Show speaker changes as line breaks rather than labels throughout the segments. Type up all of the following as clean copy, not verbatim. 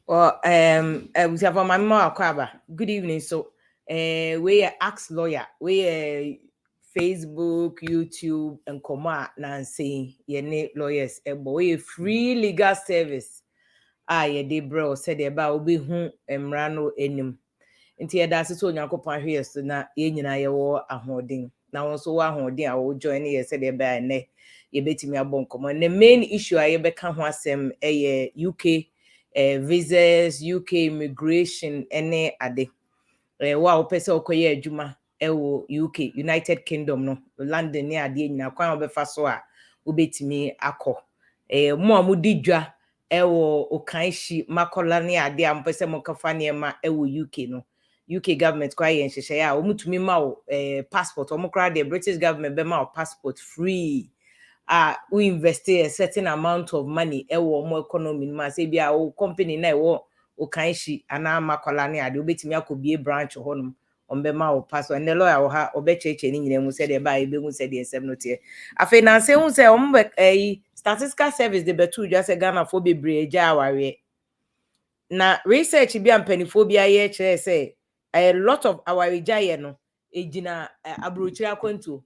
Well, we have my mom Kwaba. Good evening. So, we are ask lawyer. We Facebook, YouTube, and Koma Nancy. Ye lawyers. But we free legal service. Ye de bro said about obi hu emrano enim. Nti yɛda ase sɛ onyankopɔn ahwɛ so na yɛn nyinaa yɛwɔ ahoɔden na wɔn nso wɔ ahoɔden a wɔjoin yɛ sɛdeɛ ɛbɛyɛ nnɛ yɛbɛtumi abɔ nkɔmmɔ. The main issue a yɛbɛka ho asɛm ɛyɛ UK visas, UK immigration ne ade. Wo a wopɛ sɛ wokɔyɛ adwuma ɛwɔ UK, United Kingdom no, London ne adeɛ nyinaa kwan a wobɛfa so a wobɛtumi akɔ. Mo a modi dwa ɛwɔ Okanhyi Makola ne adeɛ a mpɛ sɛ mokafa nneɛma ɛwɔ UK no. UK government kwa yen hyehyɛ a omutumi ma wo passport omukra the British government be ma wo passport free we invest a certain amount of money ewo mo economy ma say bia wo company na ewo Okanhyi ana Makola ne ade obetumi akobie branch honum ombe ma wo passport and the lawyer wo ha obecheche ni nyina mu say the ba e be hu say the nsem no te afi na say hu say ombe statistical service de betu just Ghana for bebre agya aware na research bi ampanifo bi aye kire say a lot of our rejaye no ejina abrochira kwanto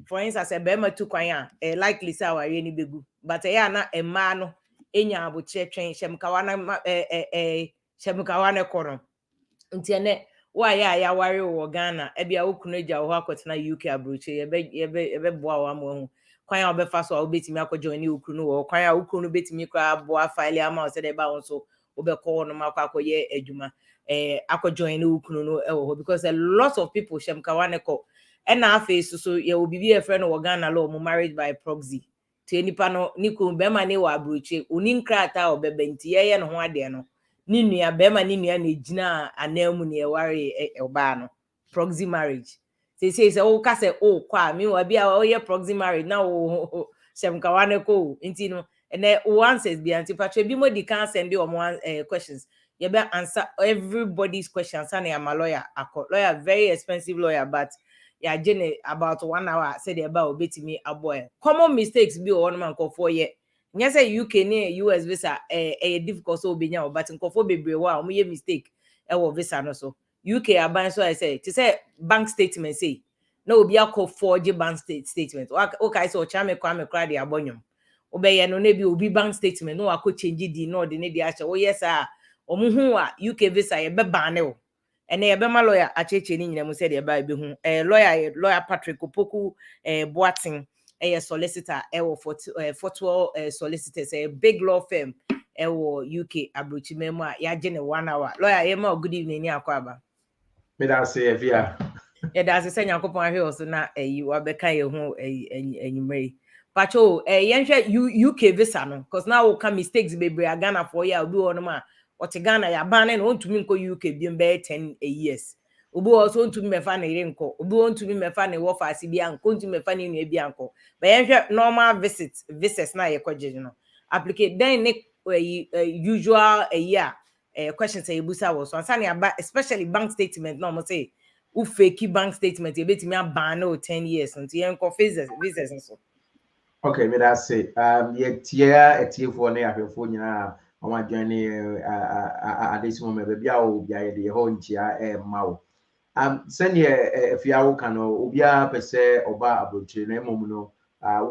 for instance a bema tu kwan a likely say our ni begu but ya na ema no enya aboche twen shemkawa na kono nti ene wa ya ware wo Ghana e bia okunu agya wo akotena UK abrochire ye be boa wa mo kwan a obefa so a obetimi akojoin ni okunu wo kwan a okunu betimi kra boa file ama o se de ba won so obekọ no makọ akoye adwuma akojoin no ukunu no ewo because a lot of people shemkawane ko na afa so ye obibi e friend no Ghana law mo marriage by proxy te nipa no niku be ma ne wa abroche oni nkrata obebenti ye no ho ade no ni nua be ma ni nua na ejina anamu ne ware oba no proxy marriage say o ka say o kwa mi wa bia o ye proxy marriage na o shemkawane ko nti no and then answers be anti-patria be more the can send you questions. You better answer everybody's questions. And I'm a lawyer, very expensive lawyer, but yeah, Jenny about 1 hour said about betting me a boy. Common mistakes be one man call for ye. Yes, UK near US visa a difficult so be now, but in Kofo be wow, me mistake. Visa no so. UK a so I say to say bank statement say no be a call forge bank statement. Okay, so chame kwame cry the abonyum. Obeye no na bi obi bank statement no akọ change di no de ne di ache wo yes a omuhu a UK visa ye be ban ne wo ene ye be ma lawyer acheche ni nyina mu se de ba be hu lawyer Patrick Opoku Boatin solicitor wo for solicitors big law firm wo UK abrochi memu a ya je ne 1 hour lawyer ye ma good evening ni akwaba
me da say via
ye da say yakopon ahwe o so na wa be kan ye hu enyimre Pacho, UK visa no, because now come mistakes baby Ghana for ya obi ono ma or Ghana ya ban and want to me go UK be 10 years. Obi also want to me fa na renko, obi want to me fa na wo fa asi bia nko to me fa na nua bia nko. But yenhwe normal visits na ye kwaje no. Applicate then usual a year questions e busa was so answer especially bank statement no mo say who fake bank statement e betimi ban no 10 years until yenko visas so.
Okay, me that say ye tia etiefo na ahwefo nyina o ma dwane this moment be a o bia ye de ho ntia ma wo send ye efia wo kan obia pese oba abrochire na emom no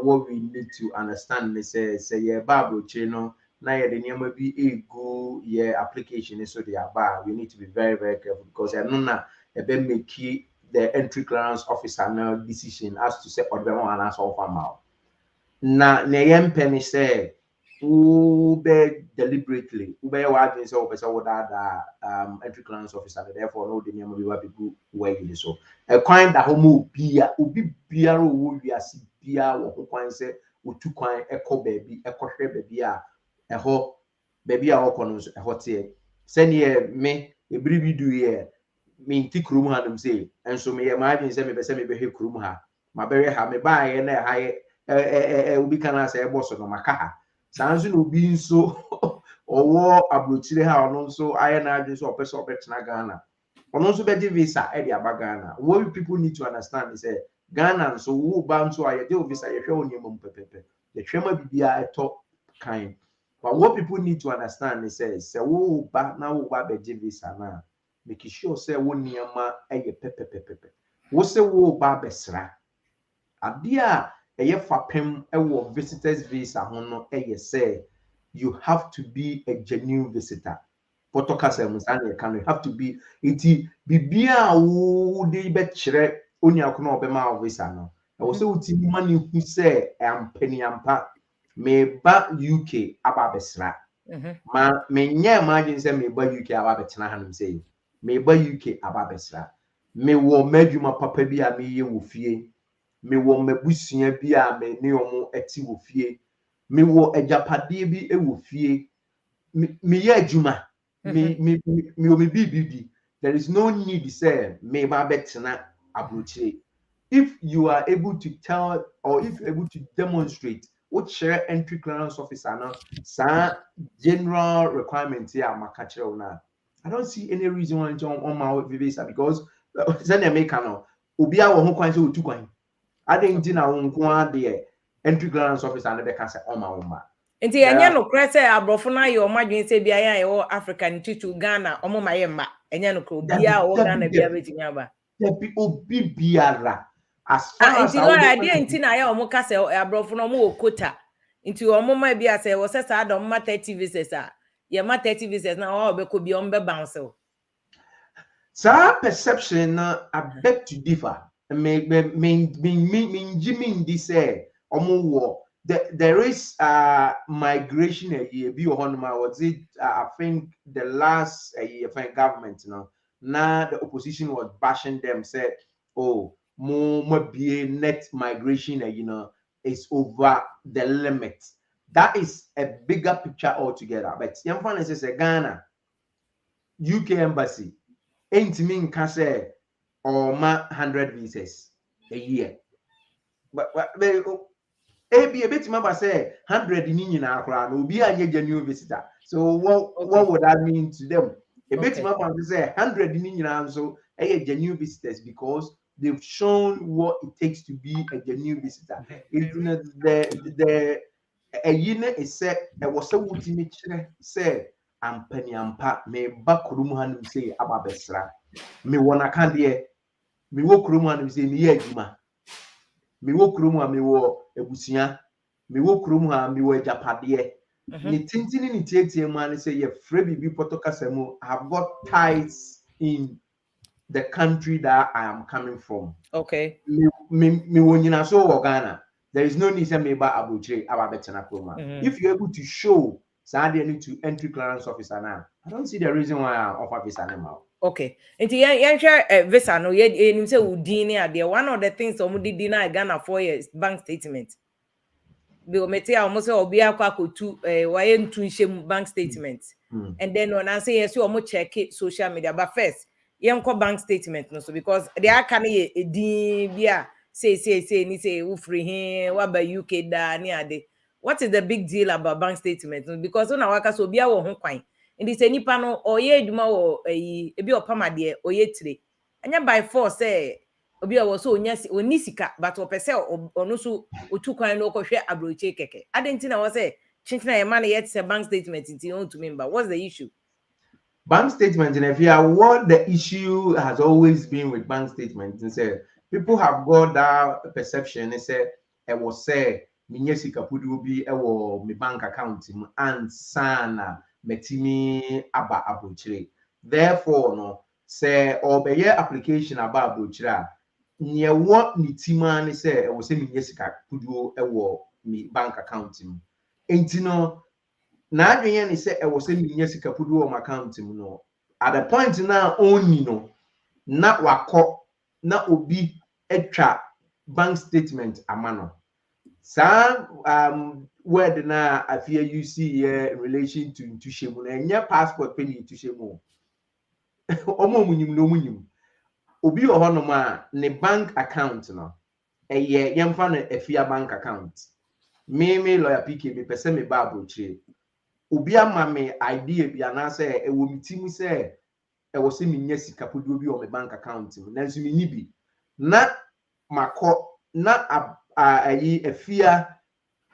what we need to understand me say ye ba abrochire no na ye de niam bi ego ye application so they aba we need to be very very careful because no na e be make the entry clearance officer na decision as to say odbe one answer of am na yem penny say ube deliberately ube wa adwin say opese wo da entry clearance officer therefore no de name bi wa bigu where you so e kwan da ho mo bia obi biara wo wiase bia wo kwan say otu kwan ekọ baabi ekohwe baabi a eho baabi a okọ no so eho te sene me ebiri bi du ye me nti krum ha dum say enso me ye ma adwin say me be say me be hwe krum ha ma be ha me ba ye na ha ye obi kana say boss no maka ha sanzu no bi nso owo abrochire ha ono nso aye na adwe so opese obetena Ghana ono nso be di visa e di aba Ghana. What people need to understand is Ghana so wo ba nso aye de visa ye hwe onye mom pepepe ye hwema bibia eto kan But what people need to understand is say wo ba na wo ba be visa na make sure say wo niama eye pepepepepe. Wo say wo ba besra. Ade a eye fapem ewo visitors visa ho no eye say you have to be a genuine visitor. Potokasa musane you have to be iti bibia wo de be kire oni akono obema visa no. I was say uti mani hu say ampani ampa me ba UK aba besra. Ma me nye imagine say me ba UK aba betena hanum say me ba UK aba besra. Me wo madwuma papa bi a me ye wo fie. Me wo mabusua bi a me ne omo eti wo fie. Me wo ajapade bi e wo fie. Me ye adwuma. Me o me bibi. There is no need say me ba betena abrochire. If you are able to tell or if you're able to demonstrate what share entry clearance officer now, general requirements here, I don't see any reason why on my visa because then they make no ubia wo ho kwan so otu kwan. I think na wo nko ade entry clearance officer na be ka say on my own.
Nti enye no kra say abrofo na ye omadwen say bia ya ye Africa ni tutu Ghana omo ma ye ma enye no kra bia wo Ghana bia betimi aba.
There be obi biara as far as
I idea nti na ya omo ka say abrofo no omo okota. Nti omo ma bia say wo say sa do ma 30 visas a ye ma 30 visas na wo be ko bia omo be bounce.
So perception I beg to differ. Jimmy this there is migration a year be on was it I think the last year government now the opposition was bashing them said oh more be net migration is over the limit. That is a bigger picture altogether. But young fan is a Ghana UK embassy ain't mean can say or 100 visas a year. But maybe a bit member say 100 in Indian crown will be a genuine visitor. So what would that mean to them? A bit member say 100 in Indian so a genuine visitors because they've shown what it takes to be a genuine visitor. It's the a year is said it was so ultimate say ampani ampa me ba kurum hanum say ababesra me wona ka de me wo kurum hanum say me ye adwuma me wo kurum ha me wo ebusua me wo kurum ha me wo ajapade ni tintini ni tietie man say ye free bibi potokasa mu have got ties in the country that I am coming from.
Okay.
Me wo nyina so wo Ghana. There is no need say me ba abuchire ababetena kroma. If you're able to show so they need to entry clearance officer now. I don't see the reason why I offer visa now.
Okay. Nti yan share visa no ye nim say udin ni ade. One of the things omo didi na Ghana 4 years bank statement. Be o meti omo say obi akwa kotu waye ntu nhyem bank statement. And then when I say yes you omo check it social media but first yen ko bank statement no so because they aka na ye edin bia say ni say wo free hin wa ba UK da ni ade. What is the big deal about bank statement? Because una waka so bia wo ho kwan. Ndi say nipa no oye adwuma wo ebi opamade oye tire. Anya by force say obi wo so oni sika but opese onu so otu kwan no kohwe abroche keke. Adenti na wo say chinchina e man yet say bank statement nti on to member. What's the issue?
Bank statement in Efia, what the issue has always been with bank statements and say people have got that perception. They say it was say minyesi kapudu bi ewo mi bank account and sana metimi aba abrochire. Therefore, no say obeye application aba abrochire. Nye what ni tima ni say it was say minyesi kapudu ewo mi bank account. Enti no na adwene ni say e wo say minya sika pudu o account mu no at the point na only no na wakọ na obi etwa bank statement amano sa word na afia you see in relation to ntuhemu na enye passport pe ni ntuhemu omo munyim no munyim obi ho ma ne bank account no eye yemfa na afia bank account me lawyer PK me pese me ba abrochire obi ama me idea bi anase e wo mitimi se e wo se minya sika podo bi o me bank account mu nanso mi nibi na makọ na ayi afia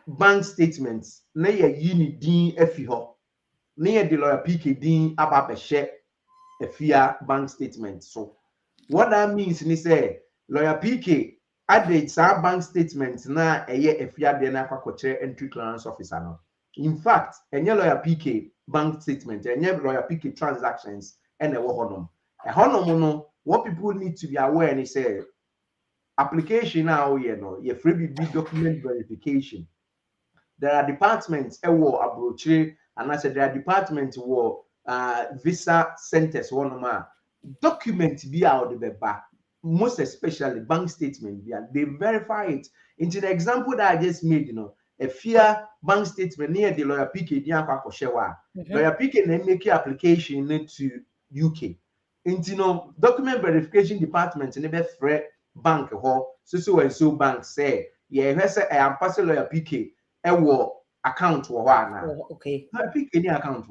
bank statements na yɛ yi ni din afi hɔ na yɛ de lawyer PK din aba abɛhyɛ afia bank statement so what that means ni say lawyer PK ade saa bank statement na ɛyɛ afia de na akɔkyerɛ entry clearance officer no in fact ɛnyɛ lawyer PK bank statement ɛnyɛ lawyer PK transactions ɛna ɛwɔ hɔnom ɛhɔnom no what people need to be aware ni say application now your free be document verification. There are departments abrochire and I said there are departments visa centers one ma document be out the back most especially bank statement they verify it into the example that I just made a fear bank statement near the lawyer PK lawyer PK then make your application to UK into document verification department in the threat bank so and so bank say I am passing lawyer PK account
okay
pick any account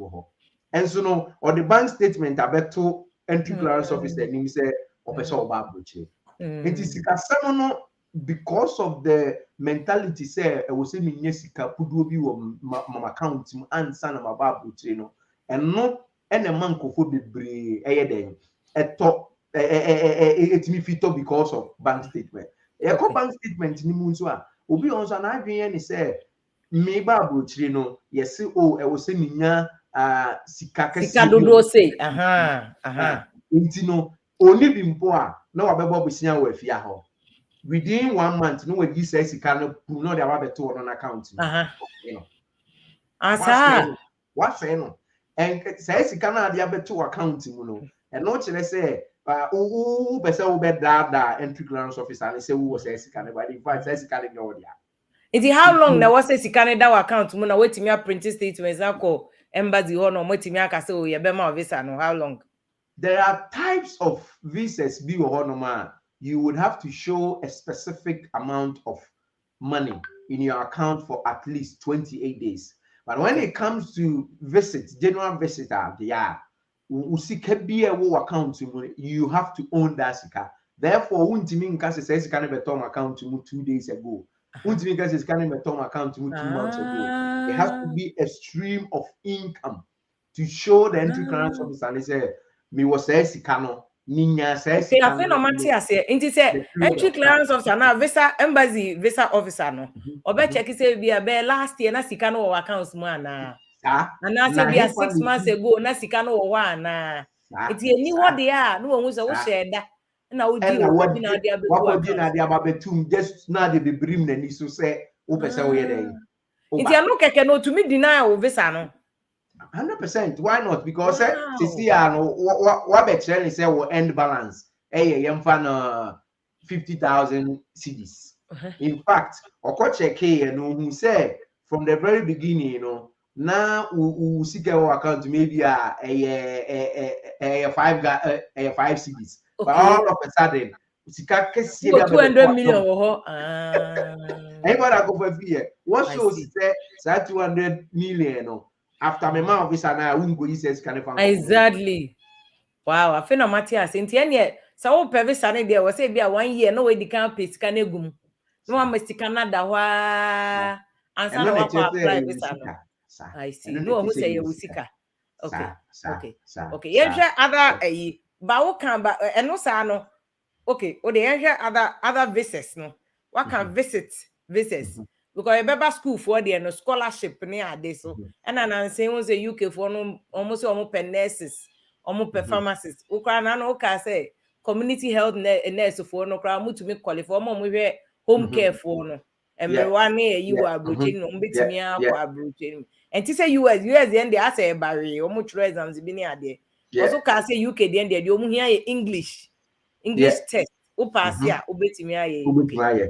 and so no or the bank statement abeto entry clearance officer nim say opese oba approach it is no because of the mentality say e wo say me sika puduo bi wo mama account mu ansa na maba approach no and no ene man kofo bebre eye den eto etimi fito because of bank statement bank statement ni mu nso a obi onso na adwen ni say me ba abrochire no yesi o e wo se minya sika
dodo say
nti no oni bi mpo a na wa bebo bosia wa afia ho within 1 month no we gi say sika no pu no dey wa beto on account you know what say no and say sika na dey beto account mu no and no kire say o pese wo be da entry clearance officer and say wo say sika no but in fact say sika no dey
It is how long na was say Canada account mu na wetimi a print statements akọ embassy ho no wetimi aka say o ye be ma visa no how long?
There are types of visas be you would have to show a specific amount of money in your account for at least 28 days. But when it comes to visits, general visitor, usika be a account you have to own that sika. Therefore, untimi nka say sika na betom account 2 days ago. Untimi nka say sika na betom account 2 months ago. It has to be a stream of income to show the entry clearance officer and they say me was say sika no ninya say sika
no. Okay, I no matter say inti say entry clearance officer na visa embassy visa officer no. Obe check say be last year na sika no our accounts mu ana. And say be 6 months ago na sika no wo ana. Iti eni ho de a no won say wo share da. Na wo di o bi na dia
betu just na de be brim na ni so say wo pese wo ye dey.
Iti anu keke no to me deny o visa no.
100%. Why not? Because what better say will end balance. Hey, no 50,000 cedis. In fact, check here, who say from the very beginning, now we see our account maybe a 5 cedis. But all of a sudden,
200 million.
Anybody go for fear? What shows say 200 million? After my mom visa na won't go use can
exactly. Wow, I feel no Matthias. Inti enye sa wo pe visa ne there we say bia 1 year no we di kan pay sika na gum. No am sika na da hwa ansa na wa apply visa no. I see. No who say you sika. Okay. Yenhwe other ba wo kan ba eno sa no. Okay, o de yenhwe other visas no. What can visas because you remember school for the no scholarship near this so and I say we say UK for no almost nurses almost pharmacists ukra na no ka say community health nurse for no kra mu to me qualify we home care for no and me one you are broaching no betimi akwa broaching and to say US then they say barrier almost try exams bi near there also ka say UK then they here English test o pass ya o betimi aye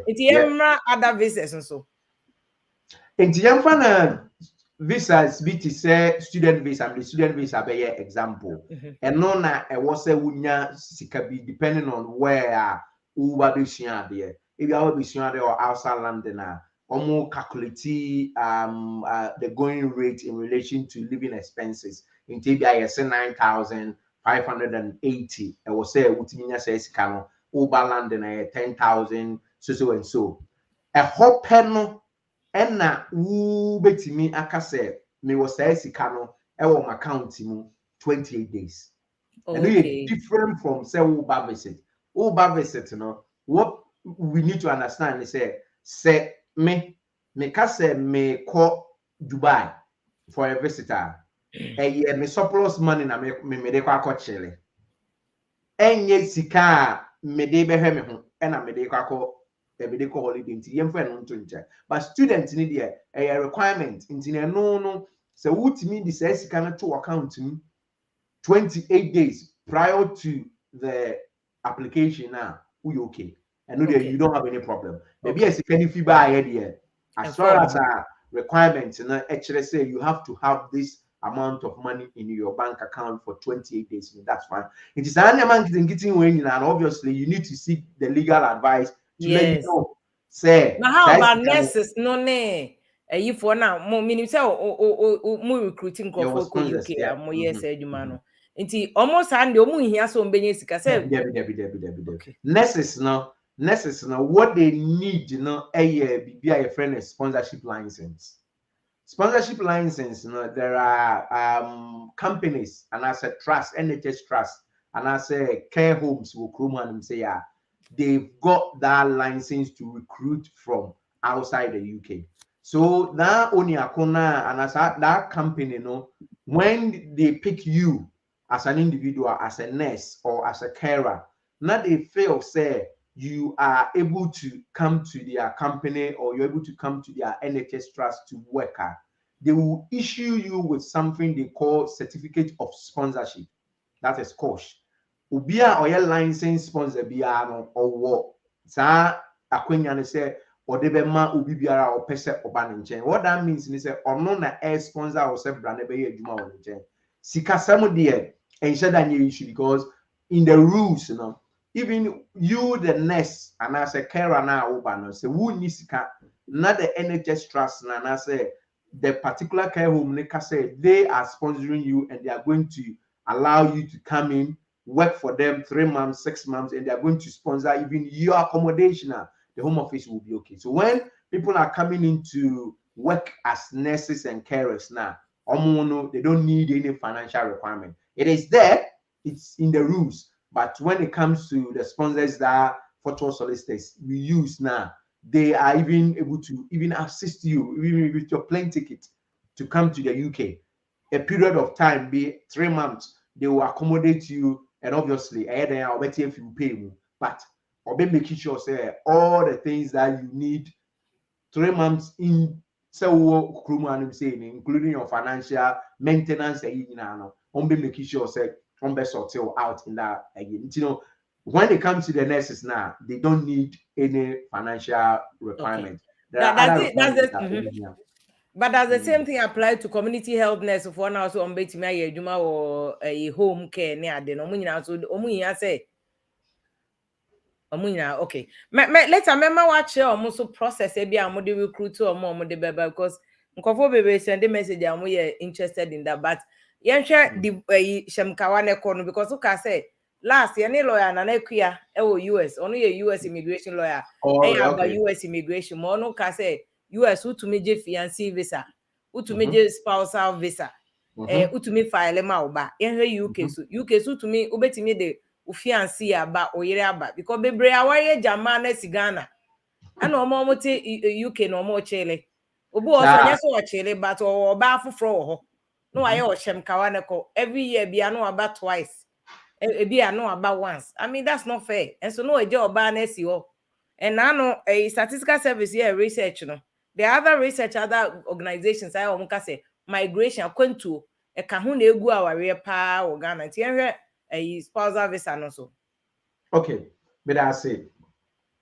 enti emra other visas nso
enti yemfa na visas bi ti say student visa the student visa be example and no na e wo say wunya sika bi depending on where u ba be sua there if you are be sua there or outside London na omo calculate the going rate in relation to living expenses enti bi I say 9,580 e wo say wutiminya say sika no over London 10,000 so and so a hope no ɛna wo betimi aka sɛ me wɔ saa sika no ɛwɔ my account mu 28 days. And
Okay.
different from say Uber visit. Uber visit, what we need to understand is say me can say me call Dubai for a visitor. A me surplus money na me de kwa chile. Enye sika me de be me ho na me de kwa me de holiday nti yem fa no nto nche. But student ni de a requirement nti no say wutimi di say sika no to account mu 28 days prior to the application now, we okay. And okay. You don't have any problem. Maybe yes, if any fee buy idea, as far as our requirements, actually say you have to have this amount of money in your bank account for 28 days. That's fine. It is an amount getting when, and obviously you need to seek the legal advice to let you know. Say,
now how about nurses? No, ne. You for now, more meaning say more recruiting for UK and more yes, Edumano. Nti almost hand the omu here so mbenye sika say
nurses no what they need be a friend is sponsorship license. Sponsorship license, there are companies and I said trust, NHS trust, and I say care homes will come and say they've got that license to recruit from outside the UK. So that only akona and as that company, when they pick you as an individual, as a nurse or as a carer, now they feel say you are able to come to their company or you're able to come to their NHS trust to work at, they will issue you with something they call certificate of sponsorship. That is course. Ubia or your license sponsor biano or what? Sa akwenya say or debema ubi biara or pese obanenchen. What that means is or no na air sponsor or self brand be juma onenchen. Sika samu die ensure that you issue because in the rules, even you the nurse and as a carer now ubano say who nisika not the NHS trust and I say the particular care home say they are sponsoring you and they are going to allow you to come in, work for them 3 months, 6 months, and they are going to sponsor even your accommodation. The home office will be okay. So when people are coming in to work as nurses and carers now, they don't need any financial requirement. It is there, it's in the rules. But when it comes to the sponsors that photo solicitors we use now, they are even able to even assist you even with your plane ticket to come to the UK. A period of time, be 3 months, they will accommodate you, and obviously, I'll bet if you pay me, but I'll be making sure say all the things that you need 3 months in. So, including your financial maintenance, I'll be making sure say on be sort out in that again. When it comes to the nurses now, they don't need any financial requirement.
Okay. But does the same thing apply to community health nurse for now? So on beti me adwuma or a home care near the no munyina so omunya say omunyina okay. Later remember watch almost process e bia mo de recruit or mo de beba because nkofo bebe send the message am we interested in that but yen share the shemkawa ne ko no because uka say last year ni lawyer na nakuya US onu ye US immigration lawyer about US immigration mo no ka say US utumeje fiance visa utumeje spousal visa utumi file ma oba yen UK so utumi obetimi de fiance aba oyere aba because bebre aware jama na sigana ana omo te UK no omo chele obu oso nya so chele but oba afoforo ho no aye oshem kawane ko every year bia no aba twice bia no aba once. I mean that's not fair and so no eje oba na si ho and now a statistical service here research no the other research other organizations I omo ka say migration kwantu e ka ho na egu aware pa o Ghana ti enhwe spousal visa no so.
Okay, but I say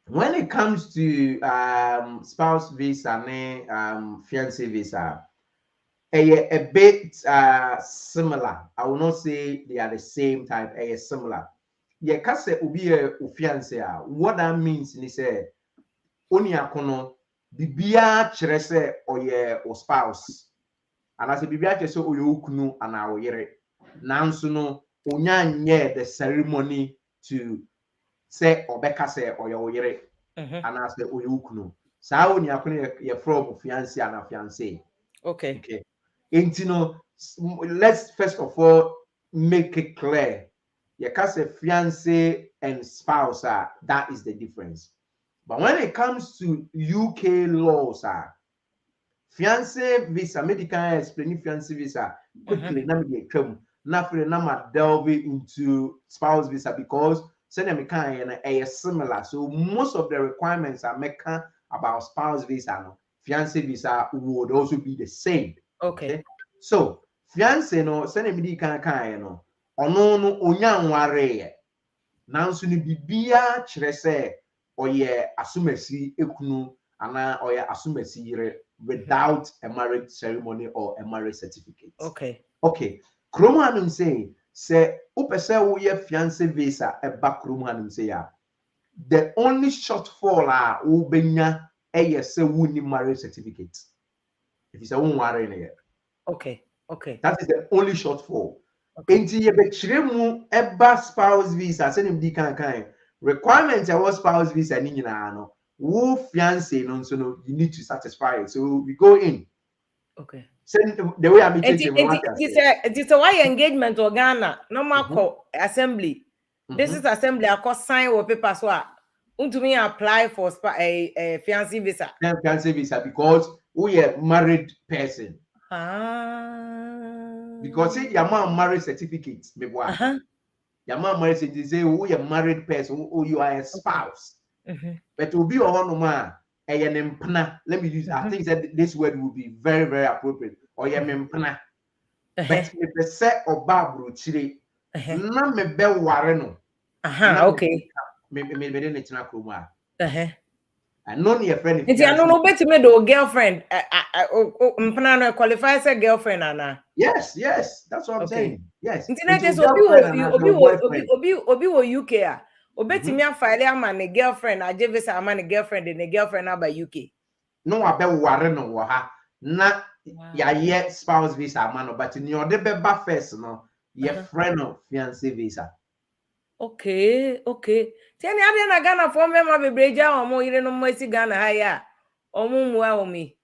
when it comes to spouse visa and fiance visa, a bit similar. I will not say they are the same type. Similar. Yeah, cause ubi a fiance. What that means is say only akono bibia kyerɛ sɛ ɔyɛ o spouse. And as a bibia kyerɛ sɛ ɔyɛ okunu ana ɔyere. Nanso no onyanye the ceremony to say obeka say ɔyɛ ɔyere. And as the oyukunu. Saa oni akone ye from fiance and fiance.
Okay.
Okay. And you know, let's first of all make it clear. You can say fiance and spouse, that is the difference. But when it comes to UK laws, fiance visa, medical explain fiance visa quickly. Let me come. Nothing, na delve into spouse visa because similar. So most of the requirements are making about spouse visa, no, fiance visa would also be the same.
Okay.
So fiance no send me kan no ono no onya nware nanso no bibia kyerɛ sɛ ɔyɛ asomasi ekunu ana ɔyɛ asomasi yere without a marriage ceremony or a marriage certificate.
Okay.
Okay. Kromo anum say wopɛ sɛ woyɛ fiance visa ɛba kromo anum sɛ ya the only shortfall a wobenya ɛyɛ sɛ wonni marriage certificate. If you say wonware no yɛ.
Okay. Okay.
That is the only shortfall.
Okay.
Enti ye betire mu eba spouse visa se nim di kan requirement ya was spouse visa ni nyina no wo fiance no so no you need to satisfy it. So we go in.
Okay.
Send the way I meet it
It's a why engagement or Ghana normal assembly. This is assembly I call sign or paper so untumi apply for a fiance visa.
Fiance visa because we are married person. Because say your man marriage certificate me boy. Your man marriage certificate say we are married person or you are a spouse. But to be a honor let me use I think that this word will be very very appropriate or ya mempna. But me be say oba brochire na me be ware no.
Okay.
Me dey tina kroma. I know your friend.
It's I know bet me do girlfriend. Mpana no qualify as a girlfriend ana.
Yes, that's what I'm saying. Yes.
Internet is obi wo UK a. Obetimi afile ama ne girlfriend aje visa ama ne girlfriend ne girlfriend aba UK.
No abe ware no wo ha na ya ye spouse visa ama no but ni ode be ba first no your friend of fiance visa.
Okay. Tiani ade na Ghana for me ma bebreja omo yire no mo esi Ghana ha ya. Omo mu a omi.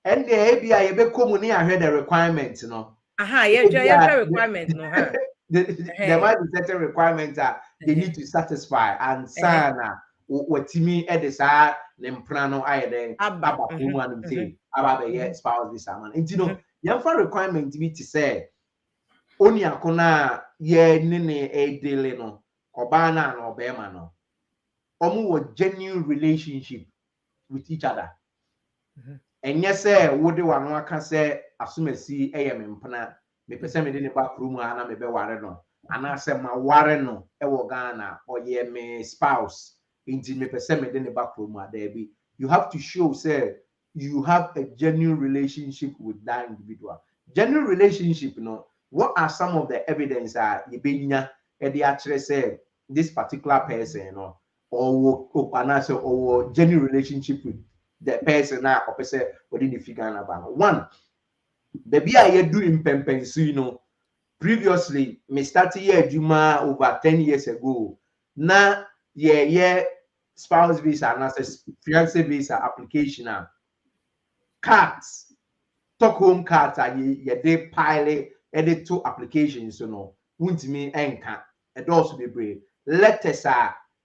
And the ABI ye be come ni ahwe the requirements no.
Yeah, requirement no ha.
There might be certain requirements that they need to satisfy and sana watimi e de sa ne mpra no aye den aba kuma no say aba be spouse visa man. Nti no ye fa requirement bi ti say oni akona ye ne e dele no oba na na obema no omo wo genuine relationship with each other. Enye say wode wano aka say asomasi eye mempna me pese me de ne ba kru mu ana me be ware no ana say ma ware no e wo Ghana oye me spouse inti me pese me de ne ba kru mu ada bi you have to show say you have a genuine relationship with that individual. Genuine relationship no what are some of the evidence you benya e de akere say this particular person no or or genuine relationship with the person now opposite what did the figure about one baby I do in Pempensu, previously me started here Juma over 10 years ago now spouse visa and as fiance visa application cards talk home cards ye de pilot edit two applications won't me enka and also be brave letters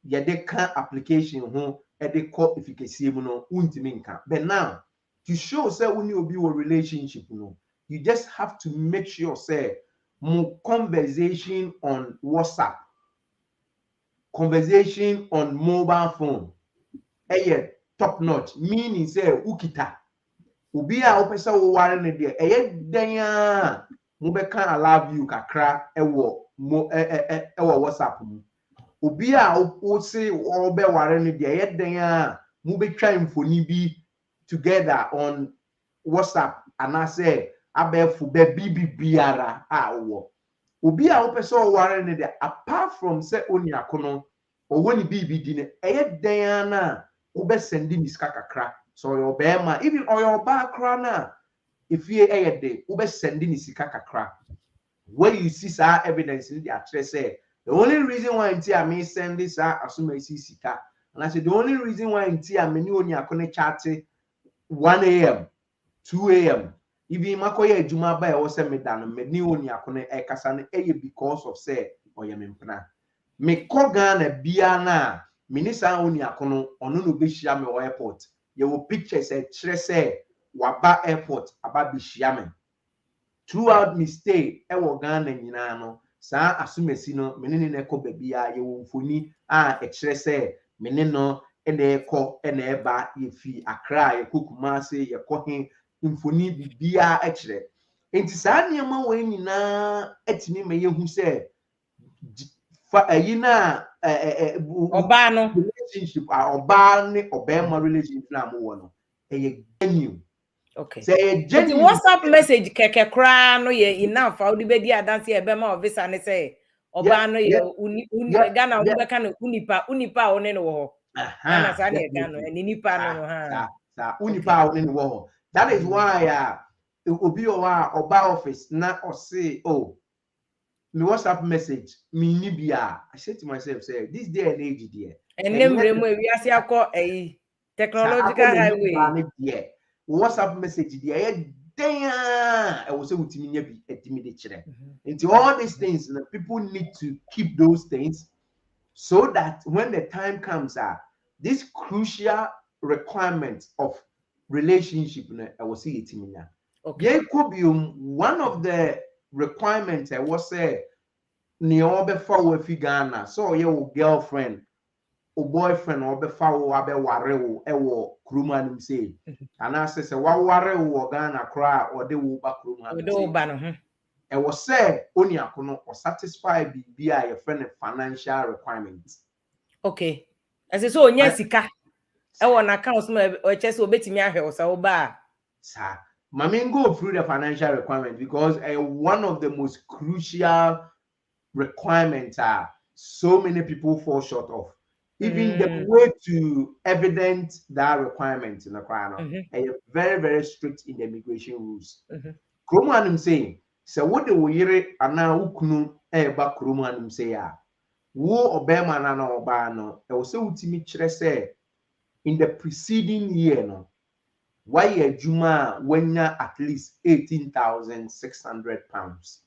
ye de can application the call efficacy but now to show say when you be a relationship you just have to make sure say more conversation on WhatsApp, conversation on mobile phone top notch meaning say ukita obi a opesa wo ware ne de den a mo be kan I love you kakra ewo WhatsApp mu obi a o se o be ware ne de den a mo be twa mfoni bi together on WhatsApp and I say abefu be biara wo obi a opesa o ware ne de apart from say oni akono o woni bibi di ne den na wo be send ni ska kakra so your bema even or your background if you de ube sending sika kakra where you see evidence in the address say the only reason why I may send this assume sika And I said, the only reason why in tea many only are connect chat 1 a.m., 2 a.m. Even Makoya Juma by or send me down, many only are connect a casan because of say or yamimpana. Me Kogan Biana, Minisa only are cono on no Bisham or airport. You will pictures a tresse Waba airport about Bishaman. Throughout me stay, Ghana nyina saa asumesi no menene na ekọ babia ye wo mfoni a ekire se menene no na ekọ na eba ye fi Accra ye kokuma se ye kọ he mfoni bibia ekire enti saa niema wo nyina etimi me ye hu se fa ayina
Oba no
relationship oba ne obema relationship na mo wo no eye genuine.
okay.
Say
The WhatsApp message keke kra no ye enough. How di be di adanse e be ma visa ne say oba no ye Ghana wo be kan unipa one no wo. Ghana sa ne kan no ni nipa no ha.
Unipa one no wo. That is why obi oba office na o say oh me WhatsApp message me ni bia. I said to myself say this day and age there.
Enemre mu wi ase akọ technological highway.
WhatsApp message there I was say utimi nya bi etimi de kire. Into all these things people need to keep those things so that when the time comes this crucial requirement of relationship I will see it in okay. One of the requirements I was say ni obe fa wo fi Ghana so your girlfriend or boyfriend or befa wo abeware wo ewo kuruma nim say ana se wa ware wo Ghana kra or de wo ba kuruma nim say
ba no
e wo say oni akono or satisfy bia your friend financial requirements.
Okay. As so onya sika e wo na account ma o che se obetimi ahwe wo sa wo ba
sir mami go through the financial requirements because one of the most crucial requirements so many people fall short of. Even the way to evidence that requirement in the crime, very, very strict in the immigration rules. Kromanum saying, so what the we are now ukunu back Kromanum say, wo obema na obano, I was so ultimate say in the preceding year, no, why a Juma when at least 18,600 pounds.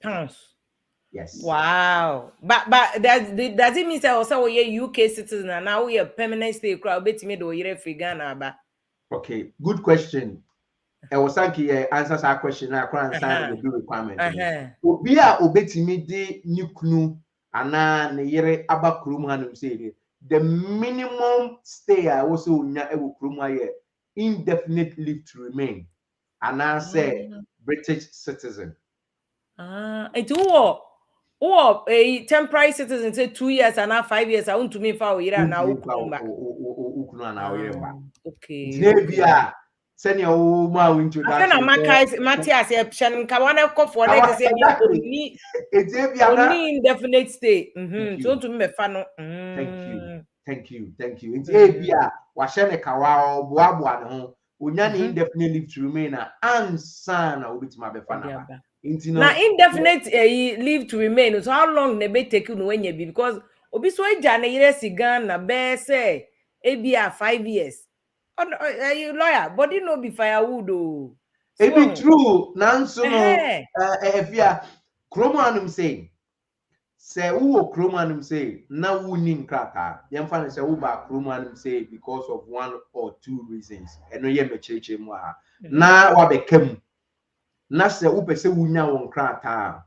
Yes.
Wow. But does it mean that also we UK citizen and now we a permanent stay crowd betimi do yire free Ghana ba?
Okay, good question. I was thinking answers our question now answer the requirement. Obi a obetimi de nukunu ana ne yire aba kurum hanum say the minimum stay I also nya e kurum aye indefinite leave to remain and I say British citizen.
It who a temporary citizen say 2 years and now 5 years I want to me for yira na ukunba. Okay.
Senior ma introduction.
I na Matthias e pshan nka wana kofo na say oni indefinite stay. So to me fa no.
Thank you. It's ebia wa hye kawa oboaboa ne ho. Onya ne indefinite leave to remain ansa na obitima be fa na ba.
Now indefinite leave to remain. So how long they be take you when you be because obi so eja na yire sigan na be say ebia 5 years. You lawyer, but it no be firewood o.
It be true. Nanso no efia kromanum say wo kromanum say na wunim kraka. Dem fa say wo ba kromanum say because of one or two reasons. Eno ye mecheche mu ha. Na wa bekam na se upese wunya won krata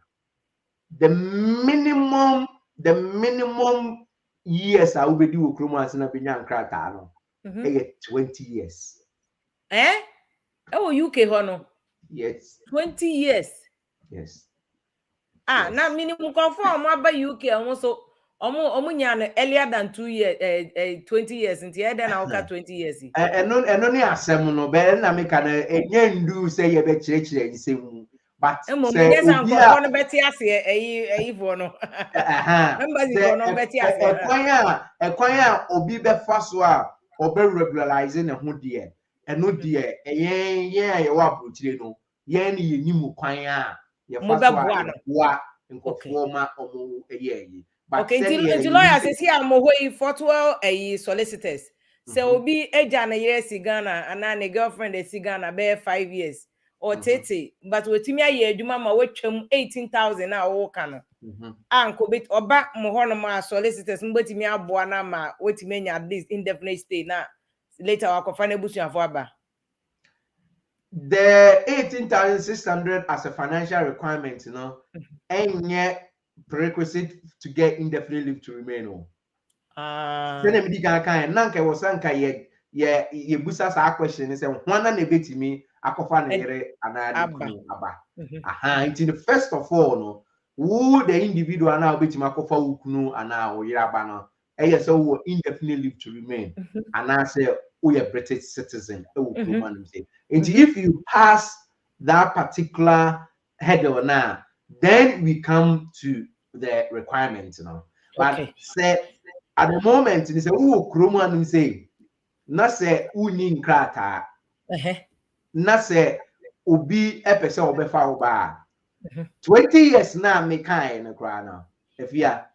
the minimum years I will be do kroma na benya krata no 20 years
UK ho no
yes
20 years
yes
na minimum conform aba UK almost omo nya earlier than 2 years 20 years until then na oka 20 years
eno ni asem no be na me ka na enye ndu say ye be chire nsem but
say obi a no beti ase eyi for no embassy for no beti ase
ekwan a obi be fa so a obe regularize ne ho de eno de ye ye wa abrochire no ye ni ye nimu kwan a ye fa so a wa nkofo ma omo eye But
okay,
send
until
you
lawyer says here I'm away for 12 solicitors. So be a jana years Ghana and then a girlfriend is Ghana bear 5 years or 30. But with me a year, you mama which 18,000 now all can. Uncle bit or back Mohonoma solicitors, but me a buana what many at least indefinite stay now. Later I'll find a bush of Waba.
The 18,600 as a financial requirement, and yet prerequisite to get indefinite leave to remain. Send me the kind nanka was sanka ye busa sa question is one na betimi akofa na yere anani kunu aba. Until the first of all, no, who the individual now betimi akofa ukunu ana o yere aba no. So indefinite leave to remain. And I say we are British citizen. If you pass that particular header now, then we come to the requirements, But say at the moment, they say, "Oh, Kroman," say, "Na say uni nkrata, na say obi epese obefa oba." 20 years now, me kind na if you are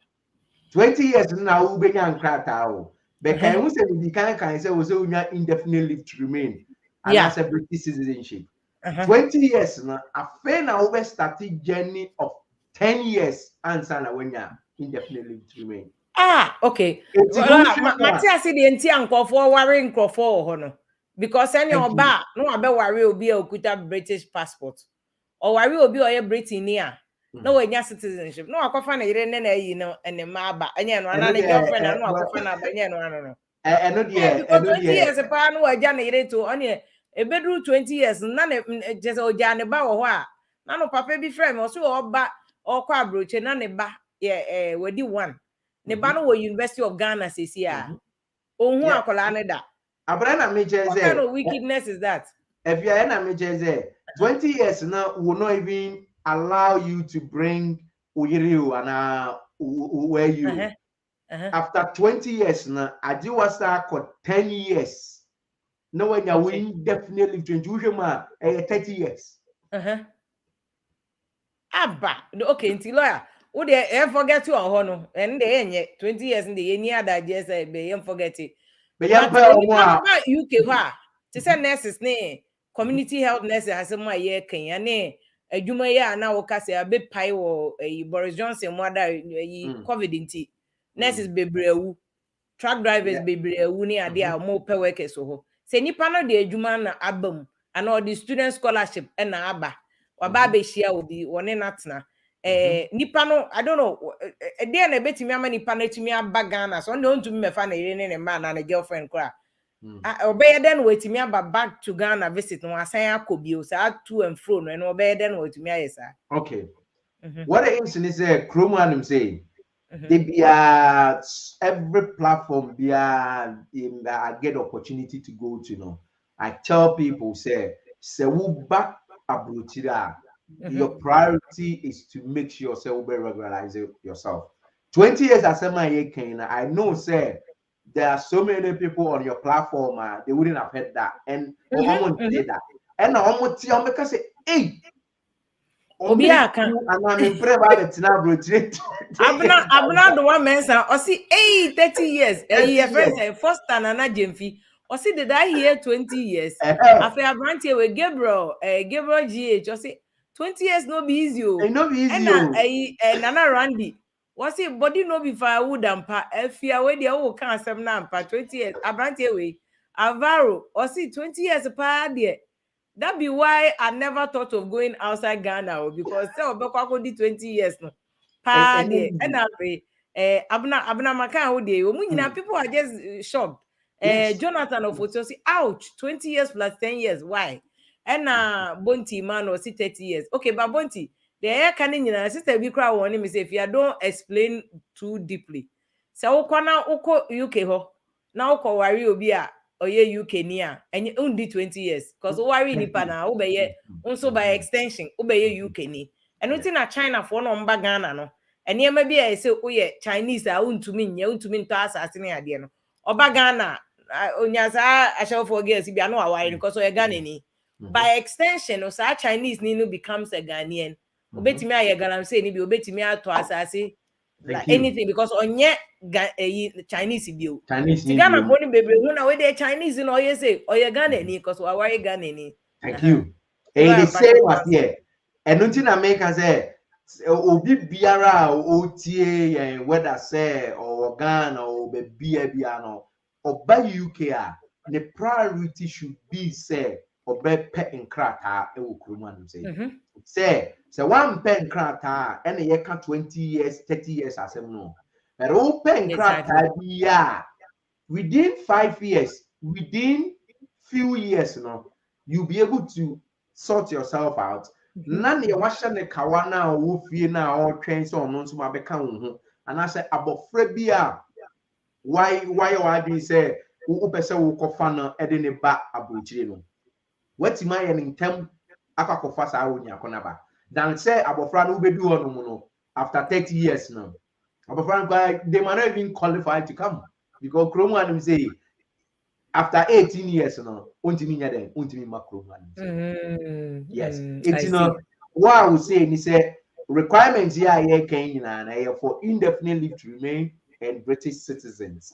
20 years now, ubenya nkrata o. But can we say the kind say we say we indefinite leave to remain, and that's a British citizenship. 20 years now, I feel now we started journey of 10 years answer na when you indefinite leave to remain.
Okay. Matia see the entire nkofo worry nkofo ho because any oba no abe worry obi okuta British passport or worry obi oye Britannia no wenya citizenship no akofa na yire na yi no ene ma ba enye no ana ne girlfriend no akofa na ba enye no ano because 20 years pa no waja na yire to on e bedru 20 years na je se oja ne ba wo ho a na no papa bi frame o so oba okwa abroche na ne ba wedi one ne ba no University of Ghana sesi a ohun akola ne da
abrana me je
what kind of wickedness is that
if you are na me je 20 years now will not even allow you to bring uyiriu and where you after 20 years now ajiwa start for 10 years no when you win definitely 30 years
abba okay nti lawyer wo de forget you on no and de enye 20 years de any other just be forget it
but
UK ho a to say nurses ne community health nurses asem a ye kan ya ne adwuma ya na wo kase abe pai wo Boris Johnson mo da COVID nti nurses bebrewu truck drivers bebrewu ne ade a mo pe workers ho se nipa no de adwuma na abam ana o the student scholarship na aba waba be share obi woni natna nipa no I don't know dey na betimi ama nipa na timi aba Ghana so no ntumi mefa na yire ne ma na girlfriend kra obey den wetimi aba back to Ghana visit no asan akobi o sa to and fro no obey den wetimi ayesa
okay what the incident is Kroman say they be every platform be I get opportunity to go to I tell people say we back abroad your priority is to make sure yourself regularize yourself 20 years as I know say there are so many people on your platform they wouldn't have heard that and almost say that and almost because say hey
obi aka abna do one mensa o see 30 years your friend say first time na jemfi o see did I hear 20 years after abrantie we Gabriel GH o see 20 years no be easy o and nana Randy o see body no be firewood ampa afia we dey o kan asem na ampa 20 years abrantie we Avaro o see 20 years pa there. That be why I never thought of going outside Ghana because say obekwa di 20 years no. Pa de and abna maka ho de people are just shocked. Jonathan of Oto say ouch 20 years plus 10 years why? And Bonti man or 30 years. Okay, but Bonti the air can sister be cry one me say if you don't explain too deeply. So ukwana uko UK ho. Na uko worry obi a oye UK ni a enye undi 20 years cause worry nipa na obeye unso by extension obeye UK ni eno ti na China for no mba Ghana no ene ma bi a say oye Chinese a untumi nto asase ne ade no oba Ghana onyaza asho for girls bi ano awire because oye Ghana ni by extension o sa Chinese ni no becomes a Ghanaian obetimi aye Ghana say ni bi obetimi ato asase like anything because on yet Chinese bio.
Chinese
Tigana money baby who na we Chinese no you say or you Ghana ni because we are Ghana ni.
Thank you. The same as here. And nothing I make as say obi biara otie whether say or Ghana or be biano or by UK the priority should be say or be pet in krata e wo kroma say one pen krata and ye can 20 years 30 years asem no but open krata biya within 5 years within few years you'll be able to sort yourself out. None ye washa ne kawana wo fie na or train so no so mabeka wo ho and I say abofra bia why I be say wo pese wo kofa no e de ne ba abrochire no wati ma ye ntem akakofa sa wonya konaba dan say abofra no bedu ho no after 30 years no abofra they might not even qualify to come because Chrome and say after 18 years no untimi nya den untimi makro man yes it's what I would say ni say requirements here here can na for indefinite leave to remain and British citizens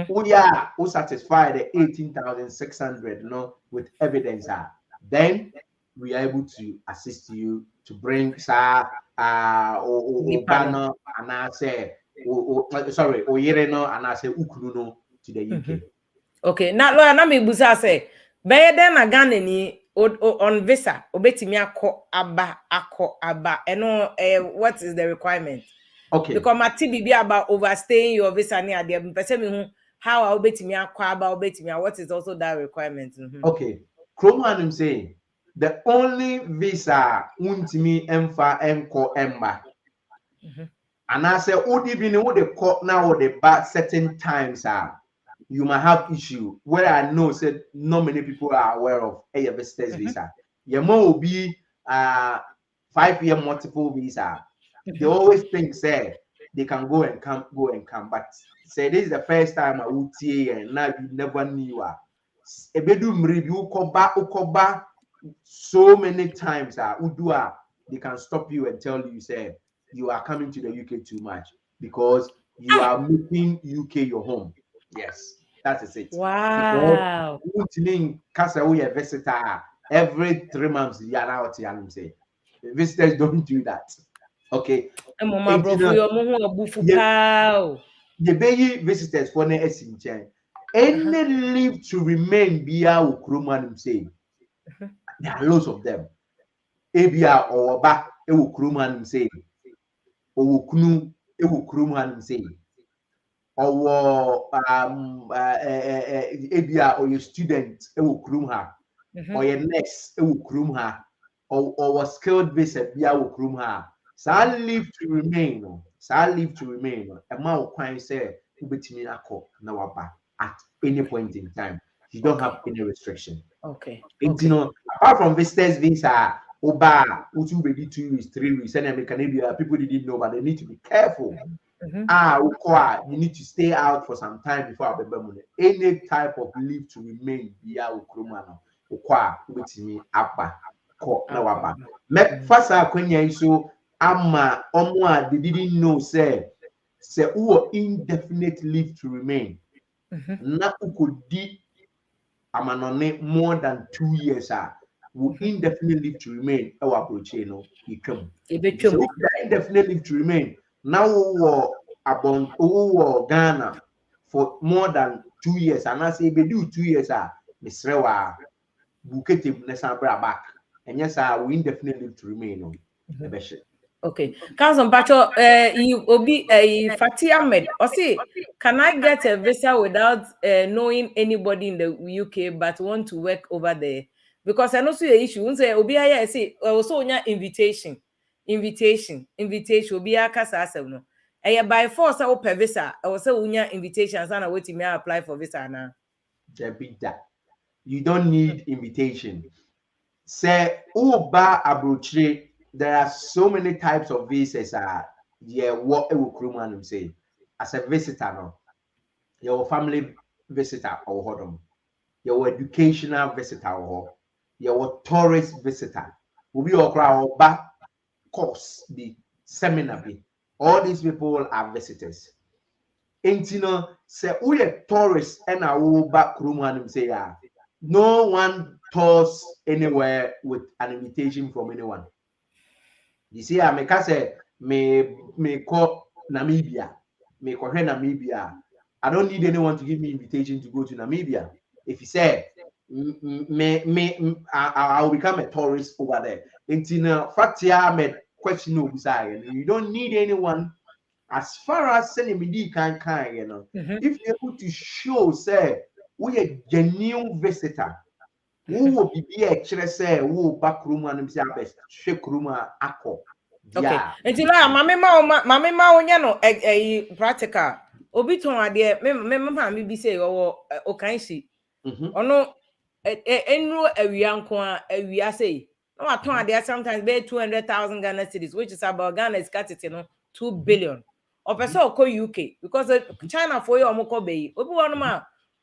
we are who satisfy the 18,600 with evidence then we are able to assist you to bring banner and I say sorry oyere no and I say ukunu no to the UK.
Okay, now lawyer na me busa say be den na Ghana ni on visa obetimi akọ aba eno what is the requirement?
Okay,
because my be about overstaying your visa near there person me hu how I obetimi akọ aba obetimi what is also that requirement.
Okay, Chrome and saying the only visa untimi emfa enko emba and I say odi bi ne wo de call now the back certain times you might have issue where I know said not many people are aware of a visitor's visa. Your mom will be 5-year multiple visa. They always think say they can go and come, but say this is the first time I would see and now you never knew a bedroom review ukoba so many times they can stop you and tell you say you are coming to the UK too much because you are making UK your home. Yes, that is it.
Wow.
Because visitor every 3 months you are out here and say visitors don't do that. Okay. The baby visitors for any leave to remain via Ukruman say there are loads of them. Ebia or back Ukruman say Ukunu Ukruman say or ebia or your student krum ha or your nurse krum ha or skilled visa bia krum ha sa leave to remain amount kwan say ubetimi akọ na waba at any point in time you don't have any restriction.
Okay.
Apart from visitors visa oba utu be 2 weeks 3 weeks and American people didn't know but they need to be careful. You need to stay out for some time before any type of leave to remain via Ukrumano. Ubetimi apa ko na waba. Me fasa kwenya so ama omwa they didn't know say indefinite leave to remain. Na ukodi amanone more than 2 years indefinite leave to remain our approach no indefinite leave to remain now Ghana for more than 2 years and I say if do 2 years misrewa bukete nesabra back and yes we indefinite leave to remain on
okay. Council Pacho you obi Fatih Ahmed or say can I get a visa without knowing anybody in the UK but want to work over there? Because I know see the issue. Say obi I say also onya invitation obi akasa asem no. By force I per visa I was say onya invitations and I wait me apply for visa now.
You don't need invitation. Say uba abrochire there are so many types of visas what Ukruman say as a visitor no your family visitor or hodom your educational visitor or your tourist visitor will be okra ba course the seminar be all these people are visitors. Intino say we a tourist and I will back room and say no one tours anywhere with an invitation from anyone. You see, I make say me call Namibia, me call Namibia. I don't need anyone to give me invitation to go to Namibia. If you say I will become a tourist over there. Intino fact me question no you don't need anyone. As far as sending me can if you're able to show say we a genuine visitor who will be a say who back room and say best shake room ako
okay until mama ma onya no practical obi ton ade me bi say o kan shi ono enru awia nko awia say no aton ade sometimes be 200,000 Ghana cedis, which is about Ghana's scarcity no 2 billion. Or person ko UK because China for you omoko be obi wonu ma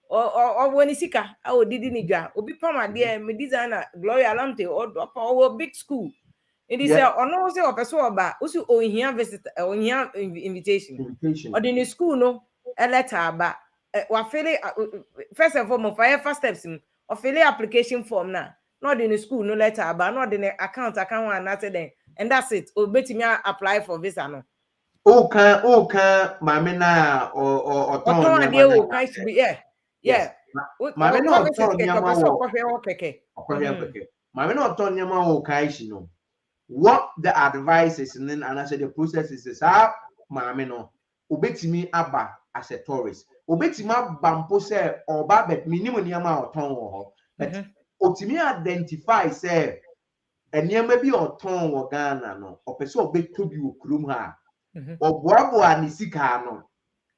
or when sika o didi ni dwa obi pam ade me designer Gloria Lamte or big school. It is ono say person oba usu ohia visit ohia invitation or the school no a letter ba wa fele first and foremost for first steps or fill application form na not in the school no letter about not in the account one then and that's it or bet me apply for visa no
mama na or
ton ade o kind to be yeah
mama na o ton nyama wo mama na o ton nyama wo kai shi no what the advice is and then and I said the process is mama no obetimi aba as a tourist obetimi aba mpo say oba bet minimum nyama o ton wo ho but otimi identify say eniyama bi o ton wo Ghana no opese obeto bi okurum ha oboaboa ni sika no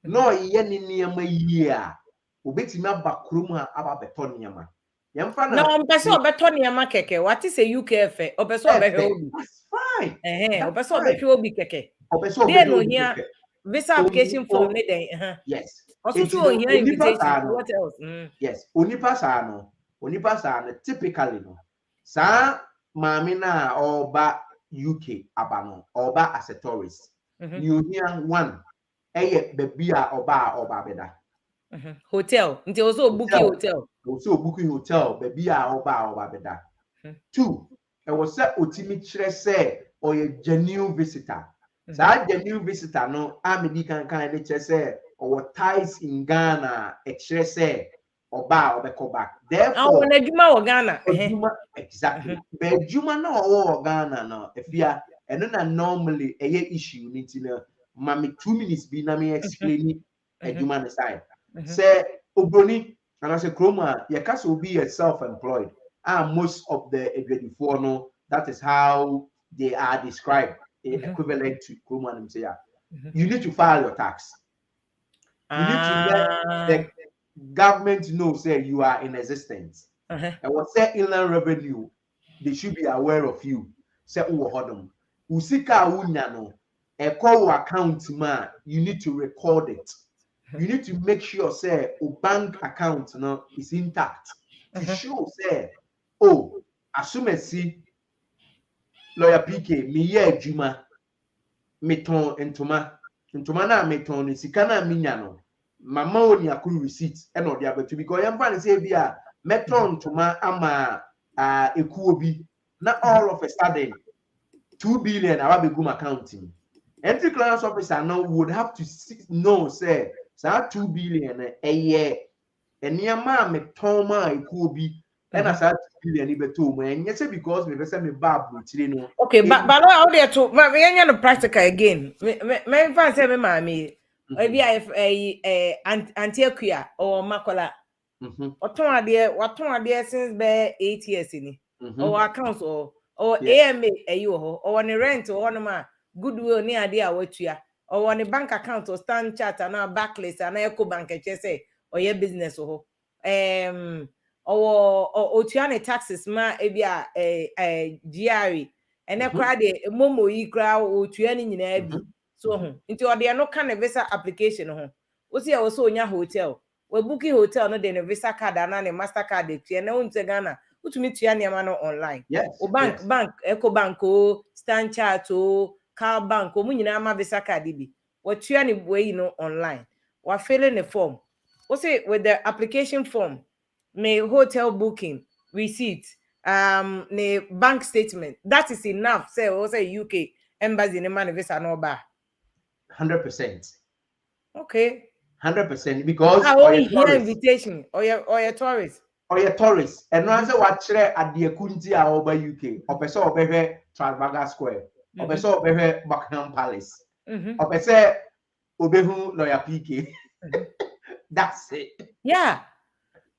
no ye ni niyama yi a obetimi aba kurum ha aba beto niyama yemfa na
no opese obeto niyama keke what is a UK fe opese obehwe obi
that's fine
opese obehwe obi keke
opese obehwe
obi keke visa application form ne den
yes
also here invitation what else
yes onipa sa no typically no sa mami na oba UK aba no oba as a tourist you hear one baby oba beda
hotel until also booking
hotel baby oba beda two e was say otimi kire say or a genuine visitor sa genuine visitor no amedi kan dey kire say or ties in Ghana e kire say oba obeko back therefore
when adwuma wo Ghana
exactly but adwuma na wo Ghana no efia eno na normally issue niti na mami 2 minutes bi na me explain adwuma na side say obroni and as a chroma your case will be self-employed and most of the edwedifor no that is how they are described equivalent to chroma and say you need to file your tax. You need to let the government know say you are in existence. And what say inland revenue, they should be aware of you. Say hodom. Usika unya no a call account man, you need to record it. You need to make sure say a bank account no is intact to show say assume see lawyer PK me ye juma meton ntoma na meton ni sika na minya no mama oni akuru receipt e no dia betu because yemfa ne say bia meton ntoma ama ekuo bi na all of a sudden 2 billion awa begum accounting entry clearance officer now would have to know say 2 billion eniama meton ma ekuo bi and as 2 billion betu mo enye say because me say me babu tire no
okay but how dey to me anya no practical again me fan say me mami maybe Antioquia or Makola waton ade since be 8 years ni or accounts or AMA ayo or on rent or on ma goodwill ni ade a watua or on a bank account or stand charter na backlist and eco bank e say or your business or otua taxes ma ebia GRE ene kra de momo yi kra otua ni nyina bi so nti ode no ka na visa application ho osi e wo so onya hotel we booking hotel no de visa card na ne master card de na unte Ghana utumi tua ne ma no online
yes
bank eco bank o stand chart o car bank omu nyina ma visa card bi what you any way online what filling the form what's it with the application form me hotel booking receipt the bank statement that is enough say what's a UK embassy in the man visa no ba
100%.
okay
100% because
oh
or your
here
tourist
invitation or your tourist
or your tourist and no answer what chere adie kunti a over UK or person obehwe Trafalgar Square or person obehwe Buckingham Palace or person obehu lawyer PK. That's it.
yeah